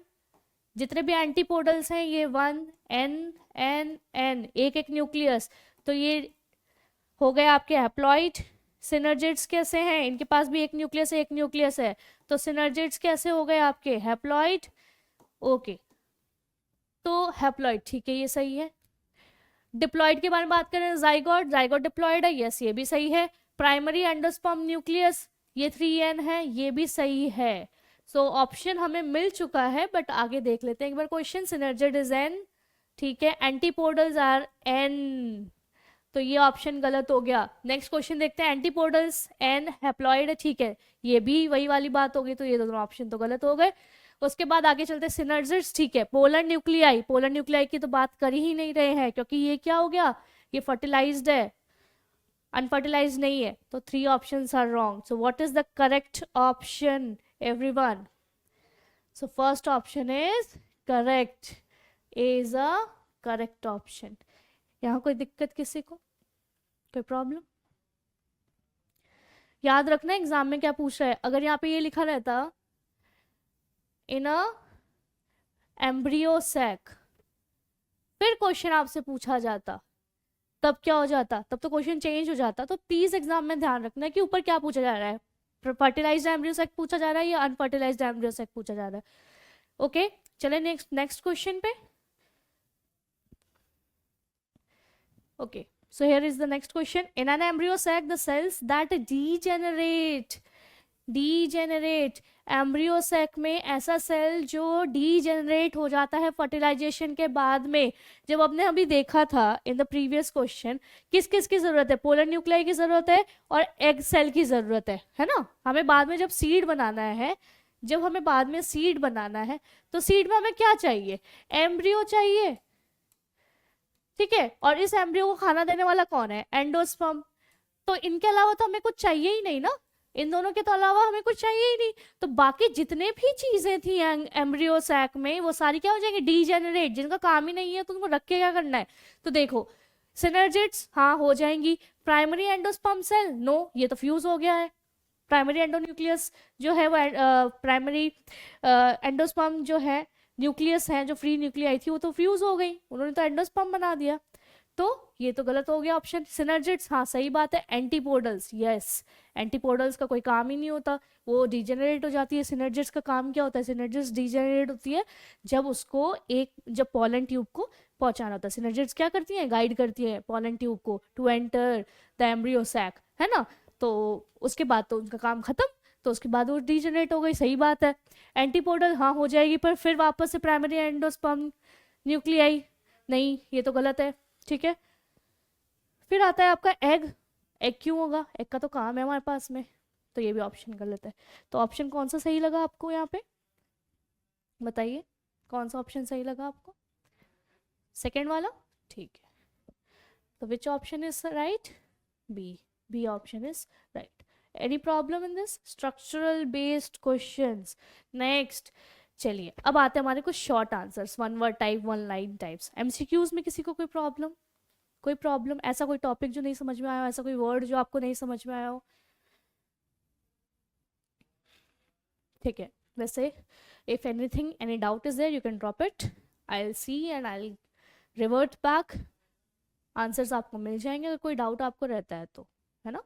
जितने भी एंटीपोडल्स हैं ये 1, n, एक एक न्यूक्लियस। तो ये हो गए आपके हैप्लॉइड। सिनर्जिड्स कैसे हैं? इनके पास भी एक न्यूक्लियस है, एक न्यूक्लियस है, तो सिनर्जिड्स कैसे हो गए आपके? हैप्लॉइड। ओके, तो हैप्लॉइड, ठीक है, ये सही है। डिप्लॉइड के बारे में बात करें, जाइगोट, जाइगोट डिप्लॉइड है, यस ये भी सही है। प्राइमरी एंडोस्पर्म न्यूक्लियस, ये 3n है, ये भी सही है। सो ऑप्शन हमें मिल चुका है, बट आगे देख लेते हैं एक बार क्वेश्चन। सिनर्जिड इज n, ठीक है, एंटीपोडल्स आर n, तो ये ऑप्शन गलत हो गया। नेक्स्ट क्वेश्चन देखते हैं, एंटीपोडल्स n, हैप्लॉइड है, ठीक है, ये भी वही वाली बात होगी, तो ये दोनों ऑप्शन तो गलत हो गए। उसके बाद आगे चलते हैं, सिनर्जिड्स, ठीक है, पोलर न्यूक्लियाई। पोलर न्यूक्लियाई की तो बात कर ही नहीं रहे हैं क्योंकि ये क्या हो गया? ये फर्टिलाइज्ड है। अनफर्टिलाइज्ड नहीं है, तो 3 options are wrong. So what is the correct option everyone? So first option is correct. A is a correct option. यहाँ कोई दिक्कत किसी को, कोई प्रॉब्लम? याद रखना एग्जाम में क्या पूछ रहा है. अगर यहाँ पे ये लिखा रहता इन अ एम्ब्रियो सैक, फिर क्वेश्चन आपसे पूछा जाता, तब क्या हो जाता? तब तो क्वेश्चन चेंज हो जाता. तो प्लीज एग्जाम में ध्यान रखना कि ऊपर क्या पूछा जा रहा है. फर्टिलाइज्ड एम्ब्रियो सैक पूछा जा रहा है या अनफर्टिलाइज्ड एम्ब्रियो सैक पूछा जा रहा है. ओके, चले नेक्स्ट क्वेश्चन पे. Okay, so here is the next question. In an embryo sac, the cells that degenerate embryo sac में ऐसा सेल जो डीजेनरेट हो जाता है फर्टिलाइजेशन के बाद में. जब आपने अभी देखा था इन द प्रीवियस क्वेश्चन, किस किस की जरूरत है? पोलर न्यूक्लियाई की जरूरत है और एग सेल की जरूरत है ना. हमें बाद में जब सीड बनाना है, जब हमें बाद में सीड बनाना है, तो सीड में हमें क्या चाहिए? एम्ब्रियो चाहिए, ठीक है. और इस एम्ब्रियो को खाना देने वाला कौन है? एंडोस्पर्म. तो इनके अलावा तो हमें कुछ चाहिए ही नहीं ना. इन दोनों के तो अलावा हमें कुछ चाहिए ही नहीं. तो बाकी जितने भी चीजें थी एम्ब्रियो सैक में, वो सारी क्या हो जाएंगी? डीजेनरेट, जिनका काम ही नहीं है, तो उनको रख के क्या करना है? तो देखो, सिनर्जिड्स हाँ हो जाएंगी. प्राइमरी एंडोस्पर्म सेल, नो, ये तो फ्यूज हो गया है. प्राइमरी एंडोन्यूक्लियस जो है वो प्राइमरी एंडोस्पर्म जो है न्यूक्लियस है, जो फ्री न्यूक्लियाई थी, वो तो फ्यूज हो गई, उन्होंने तो एंडोस्पर्म बना दिया. तो ये तो गलत हो गया ऑप्शन. सिनर्जिड्स हाँ सही बात है. एंटीपोडल्स, यस, एंटीपोडल्स का कोई काम ही नहीं होता, वो डिजेनरेट हो जाती है. सिनर्जिड्स का काम क्या होता है? सिनर्जिड्स डिजेनरेट होती है जब उसको जब पॉलन ट्यूब को पहुंचाना होता है. सिनर्जिड्स क्या करती हैं? गाइड करती है पॉलन ट्यूब को to enter the embryo sac, है ना. तो उसके बाद तो उनका काम खत्म, तो उसके बाद वो डिजेनरेट हो गई. सही बात है. एंटीपोडल हाँ हो जाएगी, पर फिर वापस से प्राइमरी एंडोस्पर्म न्यूक्लियाई, नहीं, ये तो गलत है. ठीक है. फिर आता है आपका एग. एग क्यों होगा? एग का तो काम है हमारे पास में, तो ये भी ऑप्शन गलत है. तो ऑप्शन कौन सा सही लगा आपको यहाँ पे? बताइए, कौन सा ऑप्शन सही लगा आपको? सेकेंड वाला, ठीक है. तो which option is right? B option is right. Any problem in this? Structural based questions. Next, चलिए अब आते हैं हमारे कुछ short answers, one word type, one line types. MCQs में किसी को कोई प्रॉब्लम? कोई प्रॉब्लम? ऐसा कोई टॉपिक जो नहीं समझ में आया हो, ऐसा कोई वर्ड जो आपको नहीं समझ में आया हो? ठीक है. वैसे if anything, any doubt is there, you can drop it. I will see and I will revert back. Answers आपको मिल जाएंगे अगर कोई डाउट आपको रहता है तो, है ना.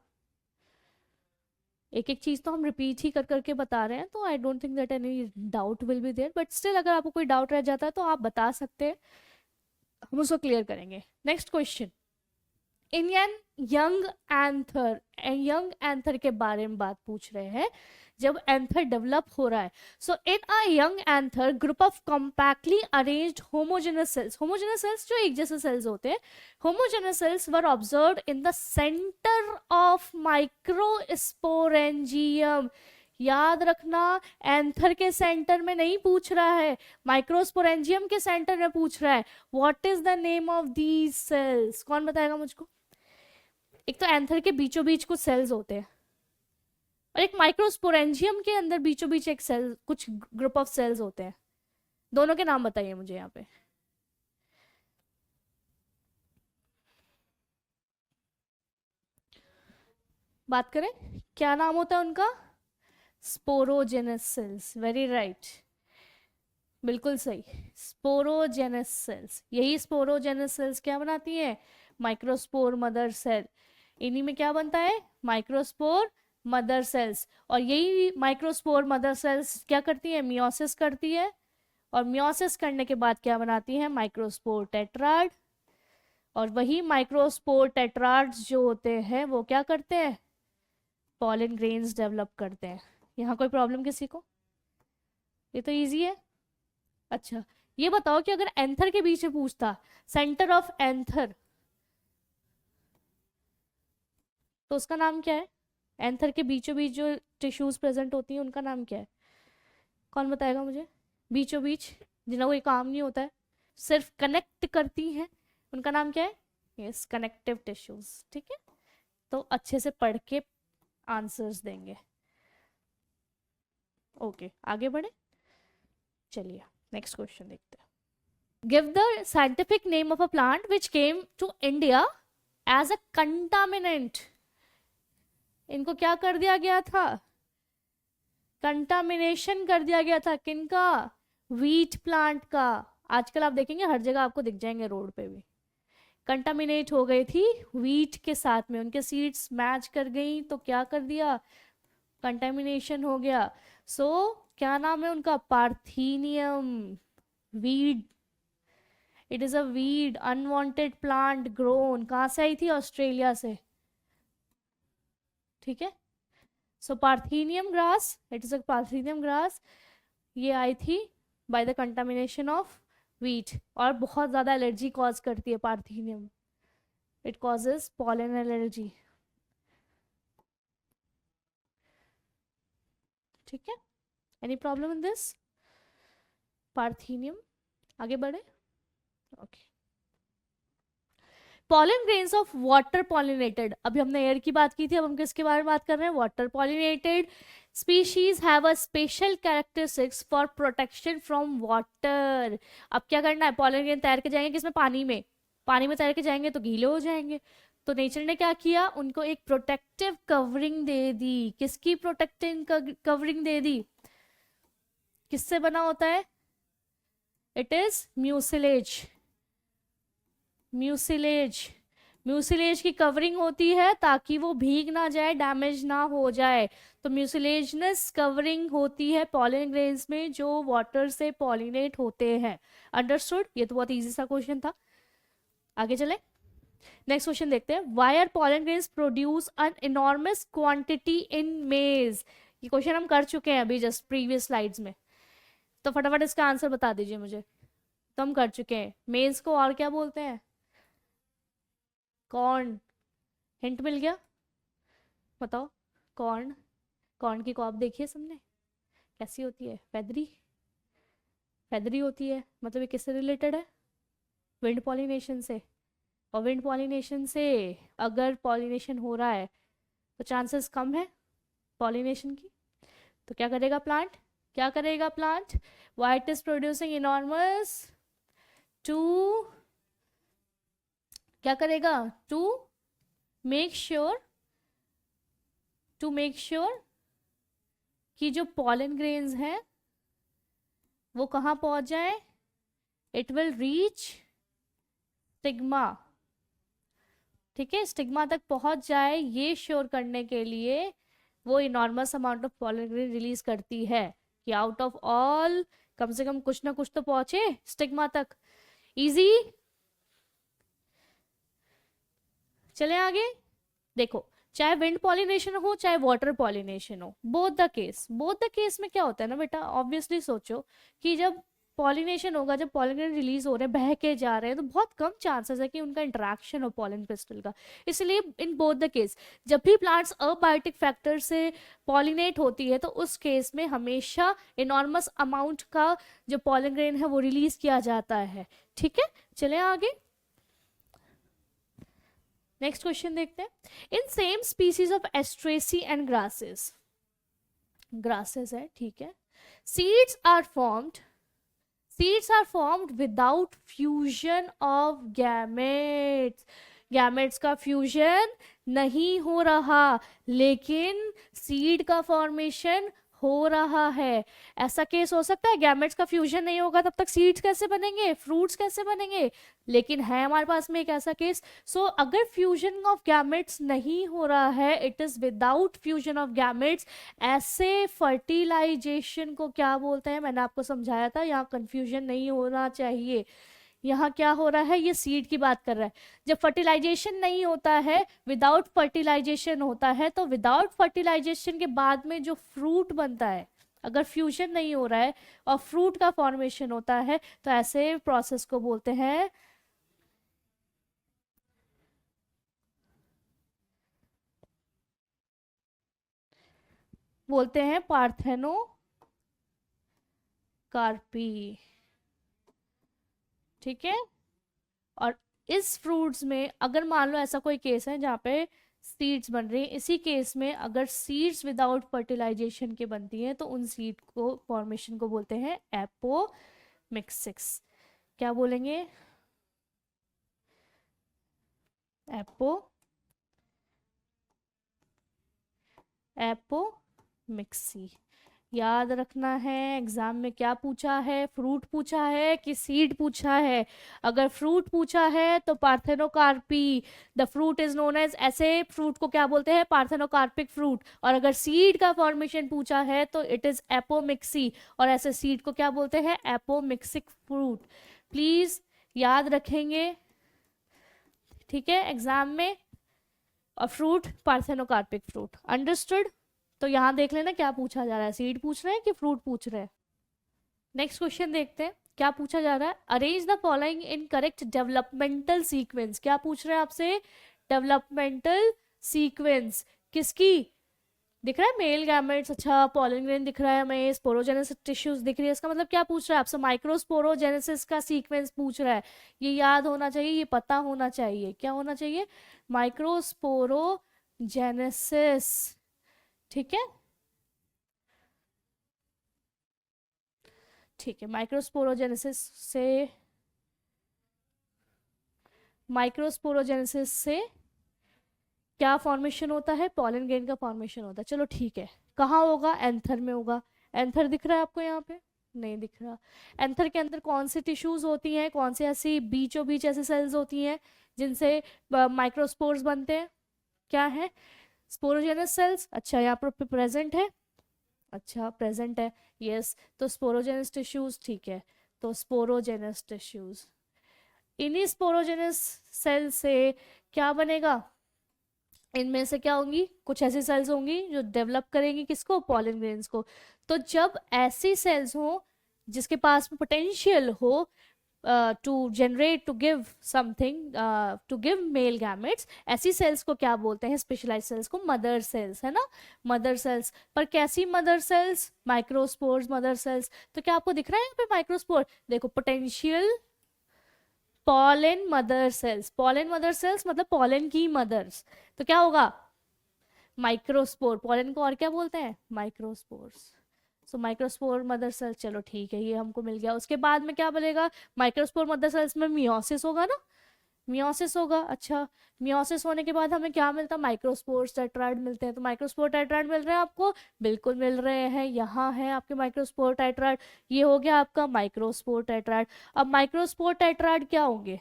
एक एक चीज तो हम रिपीट ही कर करके बता रहे हैं, तो I don't think that any doubt will be there. But still अगर आपको कोई डाउट रह जाता है तो आप बता सकते हैं, हम उसको क्लियर करेंगे. Next question. In young anther के बारे में बात पूछ रहे हैं, जब एंथर डेवलप हो रहा है. So in a young anther, group of compactly arranged homogenous cells जो एक जैसे सेल्स होते हैं, homogenous cells were observed in the centre of microsporangium. याद रखना, एंथर के सेंटर में नहीं पूछ रहा है, माइक्रोस्पोरेंजियम के सेंटर में पूछ रहा है. What is the name of these cells? कौन बताएगा मुझको? एक तो एंथर के बीचों बीच कुछ सेल्स होते हैं, और एक माइक्रोस्पोरेंजियम के अंदर बीचों बीच एक सेल, कुछ ग्रुप ऑफ सेल्स होते हैं. दोनों के नाम बताइए मुझे यहाँ पे. बात करें, क्या नाम होता है उनका? Sporogenous sales. वेरी राइट, बिल्कुल सही. स्पोरोजेनस सेल्स, यही स्पोरोजेनस सेल्स क्या बनाती है? Microspore mother cell. इन्हीं में क्या बनता है? Microspore mother cells. और यही माइक्रोस्पोर मदर सेल्स क्या करती है? मियोसिस करती है, और मियोसिस करने के बाद क्या बनाती है? Microspore tetrad. और वही माइक्रोस्पोर टेट्राड्स जो होते हैं वो क्या करते हैं? पॉलन ग्रेन्स डेवलप करते हैं. यहाँ कोई प्रॉब्लम किसी को? ये तो इजी है. अच्छा, ये बताओ कि अगर एंथर के बीच में पूछता, सेंटर ऑफ एंथर, तो उसका नाम क्या है? एंथर के बीचों बीच जो टिश्यूज प्रेजेंट होती हैं उनका नाम क्या है? कौन बताएगा मुझे? बीचों बीच जिनका कोई काम नहीं होता है, सिर्फ कनेक्ट करती हैं, उनका नाम क्या है? Yes, connective tissues. ठीक है, तो अच्छे से पढ़ के आंसर्स देंगे। ओके आगे बढ़े, चलिए नेक्स्ट क्वेश्चन देखते हैं। Give the scientific name of a plant which came to India as a contaminant. इनको क्या कर दिया गया था? कंटामिनेशन कर दिया गया था। किनका? व्हीट प्लांट का। आजकल आप देखेंगे हर जगह आपको दिख जाएंगे रोड पे भी। कंटामिनेट हो गई थी व्हीट के साथ में, उनके सीड्स मैच कर गई तो क्या कर दिया? कंटामिनेशन हो गया। सो क्या नाम है उनका? Parthenium weed. It is a weed, unwanted plant grown. कहाँ से आई थी? ऑस्ट्रेलिया से। ठीक है, so parthenium grass, it is a parthenium grass, ये आई थी by the contamination of wheat. और बहुत ज़्यादा एलर्जी कॉज करती है parthenium, it causes pollen allergy. ठीक है, any problem in this? Parthenium, आगे बढ़े। Okay, pollen grains of water pollinated. अभी हमने एयर की बात की थी, अब हम किसके बारे में बात कर रहे हैं? Water pollinated species have a special characteristics for protection from water. अब क्या करना है? पॉलन ग्रेन तैर के जाएंगे किसमें? पानी में। पानी में तैर के जाएंगे तो गीले हो जाएंगे, तो नेचर ने क्या किया? उनको एक प्रोटेक्टिव कवरिंग दे दी। किसकी प्रोटेक्टिव कवरिंग दे दी? किससे बना होता है? It is mucilage. Mucilage, mucilage की कवरिंग होती है ताकि वो भीग ना जाए, डैमेज ना हो जाए। तो म्यूसिलेजनस कवरिंग होती है पॉलन ग्रेन्स में जो वाटर से पॉलिनेट होते हैं। अंडरस्टूड? ये तो बहुत इजी सा क्वेश्चन था। आगे चले, नेक्स्ट क्वेश्चन देखते हैं। Why are pollen grains produce an enormous quantity in maize? ये क्वेश्चन हम कर चुके हैं अभी जस्ट प्रीवियस स्लाइड्स में, तो फटाफट इसका आंसर बता दीजिए मुझे। तो हम कर चुके हैं। मेज को और क्या बोलते हैं? कॉर्न। हिंट मिल गया? बताओ। कॉर्न, कॉर्न की कॉप देखिए सबने, कैसी होती है? फेदरी, फेदरी होती है। मतलब ये किससे रिलेटेड है? विंड पॉलिनेशन से। और विंड पॉलिनेशन से अगर पॉलिनेशन हो रहा है तो चांसेस कम है पॉलिनेशन की। तो क्या करेगा प्लांट? क्या करेगा plant? Why it is producing enormous to, क्या करेगा? To make sure, to make sure कि जो पॉलन ग्रेन्स हैं वो कहाँ पहुंच जाए? It will reach stigma. ठीक है, स्टिग्मा तक पहुंच जाए, ये श्योर करने के लिए वो enormous amount of pollen grain release करती है कि आउट ऑफ ऑल कम से कम कुछ ना कुछ तो पहुंचे स्टिग्मा तक। इजी। चले आगे, देखो चाहे विंड पॉलिनेशन हो चाहे वाटर पॉलिनेशन हो, both the case, both the case में क्या होता है ना बेटा, ऑब्वियसली सोचो कि जब पॉलिनेशन होगा, जब पॉलन ग्रेन रिलीज हो रहे हैं, बह के जा रहे हैं, तो बहुत कम चांसेस है कि उनका इंटरेक्शन हो पॉलन क्रिस्टल का। इसलिए इन बोथ द केस जब भी प्लांट्स अबायोटिक फैक्टर से पॉलिनेट होती है तो उस केस में हमेशा इनॉर्मस अमाउंट का जो पॉलन ग्रेन है वो रिलीज किया जाता है। ठीक है, चले आगे, नेक्स्ट क्वेश्चन देखते हैं। In same species of asteraceae and grasses, grasses है ठीक है, seeds are formed, seeds are formed without fusion of gametes. Gametes का फ्यूजन नहीं हो रहा लेकिन सीड का फॉर्मेशन हो रहा है। ऐसा केस हो सकता है गैमेट्स का फ्यूजन नहीं होगा तब तक सीड्स कैसे बनेंगे, फ्रूट्स कैसे बनेंगे? लेकिन है हमारे पास में एक ऐसा केस। सो अगर फ्यूजन ऑफ गैमेट्स नहीं हो रहा है, it is without fusion of gametes, ऐसे फर्टिलाइजेशन को क्या बोलते हैं? मैंने आपको समझाया था, यहाँ कंफ्यूजन नहीं होना चाहिए। यहाँ क्या हो रहा है? ये सीड की बात कर रहा है। जब फर्टिलाइजेशन नहीं होता है, विदाउट फर्टिलाइजेशन होता है, तो विदाउट फर्टिलाइजेशन के बाद में जो फ्रूट बनता है, अगर फ्यूजन नहीं हो रहा है और फ्रूट का फॉर्मेशन होता है, तो ऐसे प्रोसेस को बोलते हैं पार्थेनो कार्पी। ठीक है, और इस फ्रूट्स में अगर मान लो ऐसा कोई केस है जहाँ पे सीड्स बन रही हैं। इसी केस में अगर सीड्स विदाउट फर्टिलाइजेशन के बनती हैं तो उन सीड को फॉर्मेशन को बोलते हैं एपोमिक्सिस। क्या बोलेंगे? एपोमिक्सी। याद रखना है एग्जाम में क्या पूछा है, फ्रूट पूछा है कि सीड पूछा है। अगर फ्रूट पूछा है तो parthenocarpy, the fruit is known as, ऐसे फ्रूट को क्या बोलते हैं? Parthenocarpic fruit. और अगर सीड का फॉर्मेशन पूछा है तो इट इज एपोमिक्सी, और ऐसे सीड को क्या बोलते हैं? एपोमिक्सिक फ्रूट। प्लीज याद रखेंगे, ठीक है, एग्जाम में। और फ्रूट पार्थेनोकार्पिक फ्रूट, अंडरस्टूड? तो यहां देख लेना क्या पूछा जा रहा है, सीड पूछ रहे हैं कि फ्रूट पूछ रहे हैं। नेक्स्ट क्वेश्चन देखते हैं क्या पूछा जा रहा है। Arrange the following in correct developmental sequence. क्या पूछ रहे हैं आपसे? डेवलपमेंटल सीक्वेंस किसकी? दिख रहा है मेल गैमेट्स, अच्छा पॉलन ग्रेन दिख रहा है हमें, स्पोरोजेनेसिस टिश्यूज दिख रही है। इसका मतलब क्या पूछ रहा है आपसे? माइक्रोस्पोरोजेनेसिस का सीक्वेंस पूछ रहा है। ये याद होना चाहिए, ये पता होना चाहिए। क्या होना चाहिए? माइक्रोस्पोरोजेनेसिस, ठीक है, ठीक है। माइक्रोस्पोरोजेनेसिस से क्या फॉर्मेशन होता है? पॉलन ग्रेन का फॉर्मेशन होता है। चलो ठीक है, कहाँ होगा? एंथर में होगा। एंथर दिख रहा है आपको यहाँ पे? नहीं दिख रहा। एंथर के अंदर कौन सी टिश्यूज होती हैं, कौन सी ऐसी बीचों बीच ऐसी सेल्स होती हैं जिनसे माइक्रोस्पोर्स बनते हैं? क्या है? Sporogenous cells. अच्छा यहाँ पर प्रेजेंट है, अच्छा प्रेजेंट है, यस। तो स्पोरोजेनस टिश्यूज, ठीक है। तो स्पोरोजेनस टिश्यूज, इन्हीं स्पोरोजेनस सेल से क्या बनेगा? इनमें से क्या होंगी? कुछ ऐसी सेल्स होंगी जो डेवलप करेंगी किसको? पॉलन ग्रेन्स को। तो जब ऐसी सेल्स हो जिसके पास में पोटेंशियल हो to generate, to give something, to give male gametes, ऐसी सेल्स को क्या बोलते हैं? स्पेशलाइज्ड सेल्स को मदर सेल्स, है ना, मदर सेल्स। पर कैसी mother cells? Microspores mother cells. तो क्या आपको दिख रहा है यहाँ पे माइक्रोस्पोर? देखो, potential pollen mother cells, pollen mother cells मतलब पॉलन की मदर्स। तो क्या होगा? माइक्रोस्पोर। पॉलन को और क्या बोलते हैं? माइक्रोस्पोर्स। सो माइक्रोस्पोर मदर सेल्स, चलो ठीक है, ये हमको मिल गया। उसके बाद में क्या बनेगा? माइक्रोस्पोर मदर सेल्स में मियोसिस होगा ना, मियोसिस होगा। अच्छा, मियोसिस होने के बाद हमें क्या मिलता है? माइक्रोस्पोर टेट्राइड मिलते हैं। तो माइक्रोस्पोर टेट्राइड मिल रहे हैं आपको? बिल्कुल मिल रहे हैं, यहाँ है आपके माइक्रोस्पोर टेट्राइड। ये हो गया आपका माइक्रोस्पोर टेट्राइड। अब माइक्रोस्पोर टेट्राइड क्या होंगे?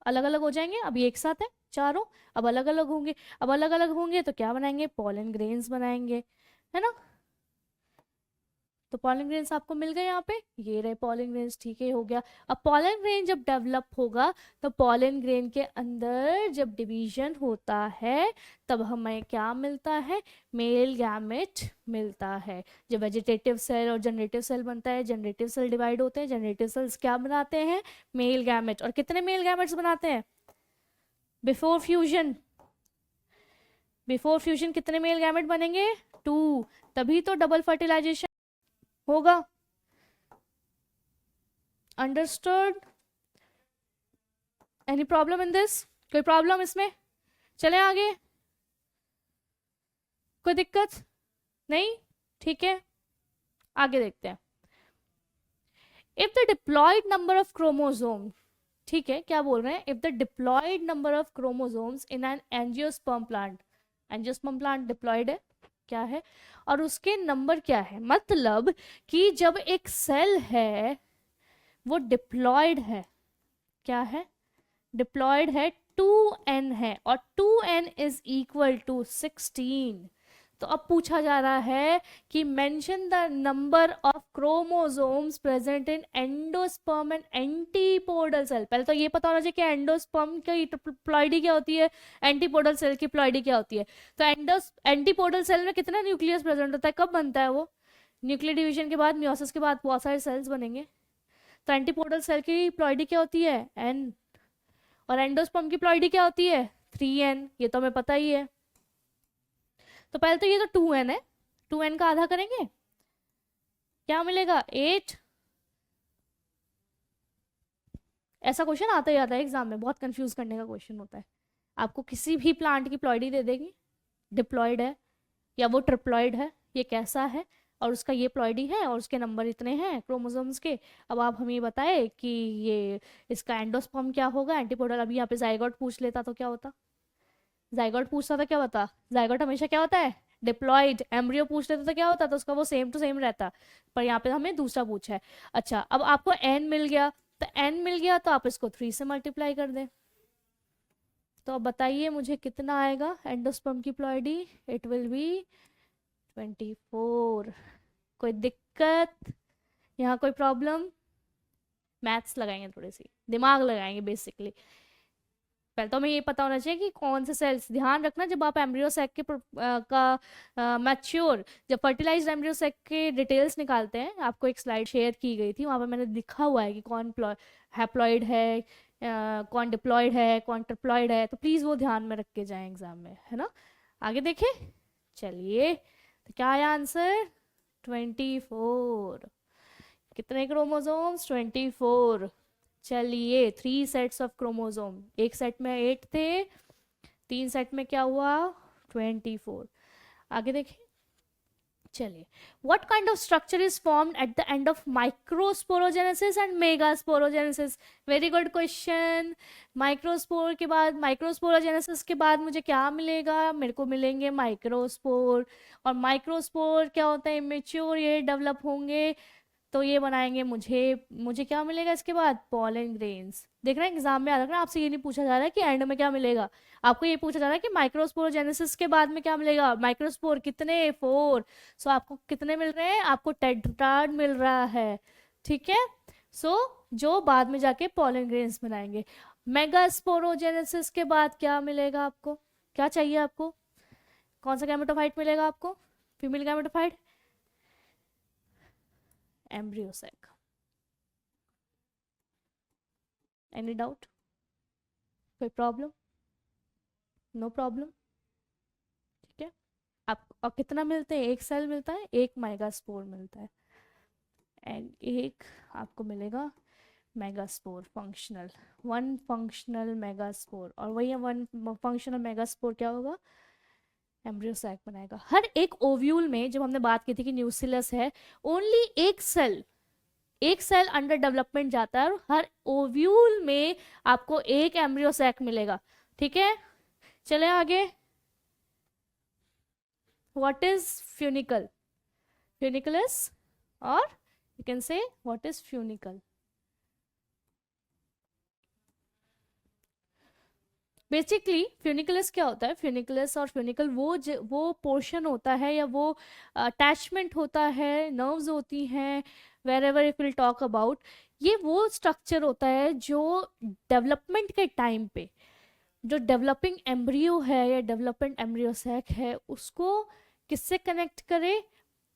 अलग अलग हो जाएंगे। अभी एक साथ है चारों, अब अलग अलग होंगे। अब अलग अलग होंगे तो क्या बनाएंगे? पॉलन ग्रेन्स बनाएंगे, है ना। तो पॉलन ग्रेन्स आपको मिल गए यहाँ पे, ये रहे पॉलन ग्रेन्स, ठीक है, हो गया। अब पॉलन ग्रेन जब डेवलप होगा तो पॉलन ग्रेन के अंदर जब डिवीजन होता है तब हमें क्या मिलता है? मेल गैमेट मिलता है। जब वेजिटेटिव सेल और जनरेटिव सेल बनता है, जनरेटिव सेल डिवाइड होते हैं, जनरेटिव सेल्स क्या बनाते हैं? Male gamete. और कितने मेल गैमेट्स बनाते हैं बिफोर फ्यूजन? बिफोर फ्यूजन कितने मेल गैमेट बनेंगे? 2। तभी तो डबल फर्टिलाइजेशन होगा, understood? Any problem in this? कोई प्रॉब्लम इसमें? चले आगे, कोई दिक्कत नहीं, ठीक है, आगे देखते हैं। If the diploid number of chromosome, ठीक है, क्या बोल रहे हैं? If the diploid number of chromosomes in an angiosperm plant, angiosperm plant diploid है, क्या है, और उसके नंबर क्या है? मतलब कि जब एक सेल है वो डिप्लॉयड है, क्या है? डिप्लॉयड है, 2n है, और 2n इज इक्वल टू 16। तो अब पूछा जा रहा है कि mention the number of chromosomes present in endosperm and antipodal cell. पहले तो ये पता होना चाहिए कि एंडोस्पर्म की प्लॉइडी क्या होती है, एंटीपोडल सेल की प्लॉइडी क्या होती है। तो एंटीपोडल सेल में कितना न्यूक्लियस प्रेजेंट होता है? कब बनता है वो? न्यूक्लियर डिवीजन के बाद, मियोसिस के बाद बहुत सारे सेल्स बनेंगे। तो एंटीपोडल सेल की प्लॉइडी क्या होती है? n। और एंडोस्पर्म की प्लॉइडी क्या होती है? 3n। ये तो हमें पता ही है। तो पहले तो ये तो 2n है, 2n का आधा करेंगे, क्या मिलेगा? 8। ऐसा क्वेश्चन आता ही आता है एग्जाम में, बहुत कंफ्यूज करने का क्वेश्चन होता है। आपको किसी भी प्लांट की प्लॉइडी दे देंगे, डिप्लॉयड है या वो ट्रिप्लॉयड है, ये कैसा है और उसका ये प्लॉइडी है और उसके नंबर इतने हैं क्रोमोसोम्स के। अब आप हमें बताए कि ये इसका एंडोस्पर्म क्या होगा, एंटीपोडल। अभी यहाँ पे जाइगोट पूछ लेता तो क्या होता, जाइगोट पूछता था क्या बता, जाइगोट हमेशा क्या होता है, डिप्लॉयड। एम्ब्रियो पूछ लेता तो क्या होता, तो उसका वो सेम टू सेम रहता, पर यहाँ पे हमें दूसरा पूछा है। अच्छा, अब आपको एन मिल गया, तो एन मिल गया तो आप इसको 3 से मल्टीप्लाई कर दें। तो अब बताइए मुझे कितना आएगा एंडोस्पर्म की प्लॉइडी, इट विल बी 24। कोई दिक्कत यहाँ, कोई प्रॉब्लम? मैथ्स लगाएंगे, थोड़ी सी दिमाग लगाएंगे बेसिकली। पहले तो हमें ये पता होना चाहिए कि कौन से सेल्स, ध्यान रखना जब आप एम्ब्रियो सैक के का मैच्योर, जब फर्टिलाइज्ड एम्ब्रियो सैक के डिटेल्स निकालते हैं, आपको एक स्लाइड शेयर की गई थी, वहाँ पे मैंने लिखा हुआ है कि कौन हैप्लॉइड है, कौन डिप्लॉयड है, कौन ट्रिप्लॉयड है, तो प्लीज़ वो ध्यान में रख के जाएं एग्जाम में, है ना। आगे देखें, चलिए, तो क्या आया आंसर, 24। कितने क्रोमोसोम्स, 24। चलिए, 3 सेट्स ऑफ क्रोमोसोम, एक सेट में 8 थे, 3 सेट में क्या हुआ, 24। आगे देखें, चलिए, what kind of structure is formed at the end of microsporogenesis and megasporogenesis? Very good question. Microspore के बाद, माइक्रोस्पोरोजेनेसिस के बाद मुझे क्या मिलेगा, मेरे को मिलेंगे माइक्रोस्पोर। और माइक्रोस्पोर क्या होता है, इमेच्योर, ये डेवलप होंगे तो ये बनाएंगे मुझे मुझे क्या मिलेगा इसके बाद, पॉलन ग्रेन्स। देख रहे हैं एग्जाम में याद रखना, आपसे ये नहीं पूछा जा रहा है कि एंड में क्या मिलेगा, आपको ये पूछा जा रहा है कि माइक्रोस्पोरोजेनेसिस के बाद में क्या मिलेगा, माइक्रोस्पोर कितने, 4। सो आपको कितने मिल रहे हैं, आपको टेट्राड मिल रहा है, ठीक है। सो जो बाद में जाके पॉलन ग्रेन्स बनाएंगे। मेगास्पोरोजेनेसिस के बाद क्या मिलेगा आपको, क्या चाहिए आपको, कौन सा गैमेटोफाइट मिलेगा आपको, female gametophyte, embryo sac. Any doubt, कोई प्रॉब्लम, नो प्रॉब्लम, ठीक है। आप और कितना मिलते हैं, एक सेल मिलता है, एक मेगास्पोर मिलता है, एंड एक आपको मिलेगा मेगास्पोर फंक्शनल, 1 फंक्शनल मेगास्पोर। और वही 1 फंक्शनल मेगास्पोर क्या होगा, एम्ब्रियो सैक बनाएगा। हर एक ओव्यूल में, जब हमने बात की थी कि न्यूसिलस है, ओनली एक सेल अंडर डेवलपमेंट जाता है और हर ओव्यूल में आपको एक एम्ब्रियो सैक मिलेगा, ठीक है। चले आगे, व्हाट इज फ्यूनिकल, फ्यूनिकुलस, और you can say what is funicle. Basically funiculus क्या होता है, फ्यूनिकुलस और फ्यूनिकल वो पोर्शन होता है या वो अटैचमेंट होता है, नर्व्स होती हैं, wherever if will talk about, ये वो स्ट्रक्चर होता है जो डेवलपमेंट के टाइम पे, जो डेवलपिंग एम्ब्रियो है या डेवलपमेंट एम्ब्रियो सैक है, उसको किससे कनेक्ट करे,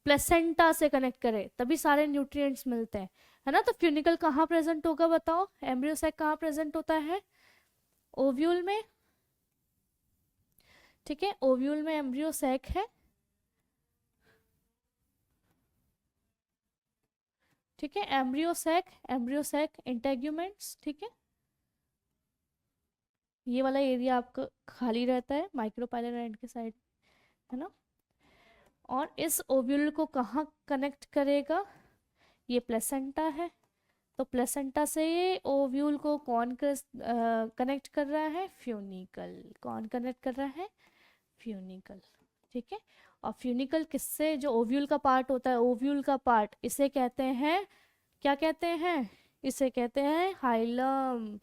प्लेसेंटा से कनेक्ट करे, तभी सारे न्यूट्रिएंट्स मिलते हैं, है ना। तो फ्यूनिकल कहाँ प्रेजेंट होगा बताओ, एम्ब्रियो सैक कहाँ प्रेजेंट होता है, ओव्यूल में, ठीक है। ओव्यूल में एम्ब्रियो सैक है, ठीक है, एम्ब्रियो सैक इंटेग्यूमेंट्स, ठीक है। ये वाला एरिया आपका खाली रहता है माइक्रोपाइलर एंड के साइड, है ना। और इस ओव्यूल को कहाँ कनेक्ट करेगा, ये प्लेसेंटा है, तो प्लेसेंटा से ओव्यूल को कौन कनेक्ट कर रहा है, फ्यूनिकल। कौन कनेक्ट कर रहा है, फ्यूनिकल, ठीक है। और फ्यूनिकल किससे, जो ओव्यूल का पार्ट होता है, ओव्यूल का पार्ट, इसे कहते हैं, क्या कहते हैं, इसे कहते हैं हाइलम,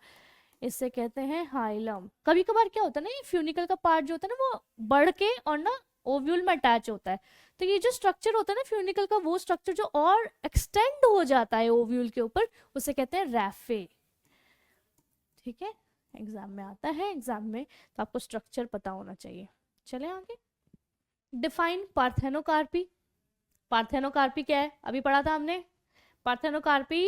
इसे कहते हैं हाइलम। कभी कभार क्या होता है ना, ये फ्यूनिकल का पार्ट जो होता है ना, वो बढ़ के और ना ओव्यूल में अटैच होता है, तो ये जो स्ट्रक्चर होता है ना फ्यूनिकल का, वो स्ट्रक्चर जो और एक्सटेंड हो जाता है ओव्यूल के ऊपर, उसे कहते हैं रैफे, ठीक है। एग्जाम में आता है, एग्जाम में, तो आपको स्ट्रक्चर पता होना चाहिए। चले आगे, डिफाइन पार्थेनोकार्पी। पार्थेनोकार्पी क्या है, अभी पढ़ा था हमने। पार्थेनोकार्पी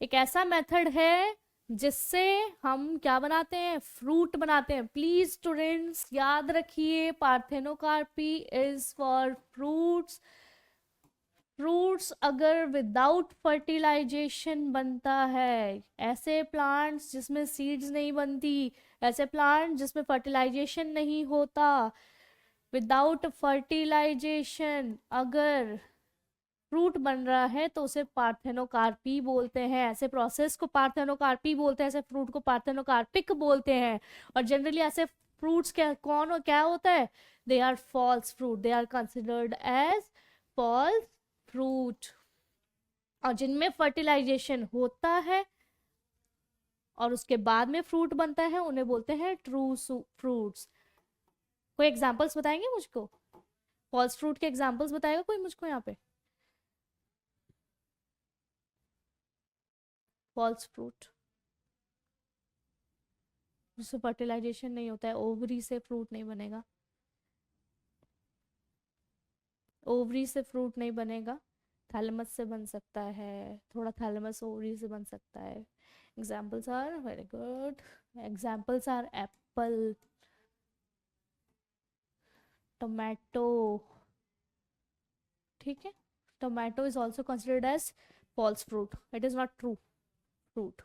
एक ऐसा मेथड है जिससे हम क्या बनाते हैं, फ्रूट बनाते हैं। प्लीज स्टूडेंट्स याद रखिए, parthenocarpy is for fruits, fruits अगर विदाउट फर्टिलाइजेशन बनता है, ऐसे प्लांट्स जिसमें सीड्स नहीं बनती, ऐसे प्लांट जिसमें फर्टिलाइजेशन नहीं होता, विदाउट फर्टिलाइजेशन अगर फ्रूट बन रहा है तो उसे पार्थेनोकार्पी बोलते हैं। ऐसे प्रोसेस को पार्थेनोकार्पी बोलते हैं, ऐसे फ्रूट को पार्थेनोकार्पिक बोलते हैं। और जनरली ऐसे फ्रूट्स क्या कौन और क्या होता है, they are false fruit, they are considered as false fruit. और जिनमें फर्टिलाइजेशन होता है और उसके बाद में फ्रूट बनता है उन्हें बोलते हैं ट्रू फ्रूट्स। कोई एग्जांपल्स बताएंगे मुझको, फॉल्स फ्रूट के एग्जांपल्स बताएगा कोई मुझको यहाँ पे? फॉल्स फ्रूट जिससे फर्टिलाइजेशन नहीं होता है, ओवरी से फ्रूट नहीं बनेगा, ओवरी से फ्रूट नहीं बनेगा, थैलेमस से बन सकता है, थोड़ा थैलेमस ओवरी से बन सकता है। Examples are very good, examples are apple, tomato, ठीक है। Tomato is also considered as false fruit, it is not true fruit.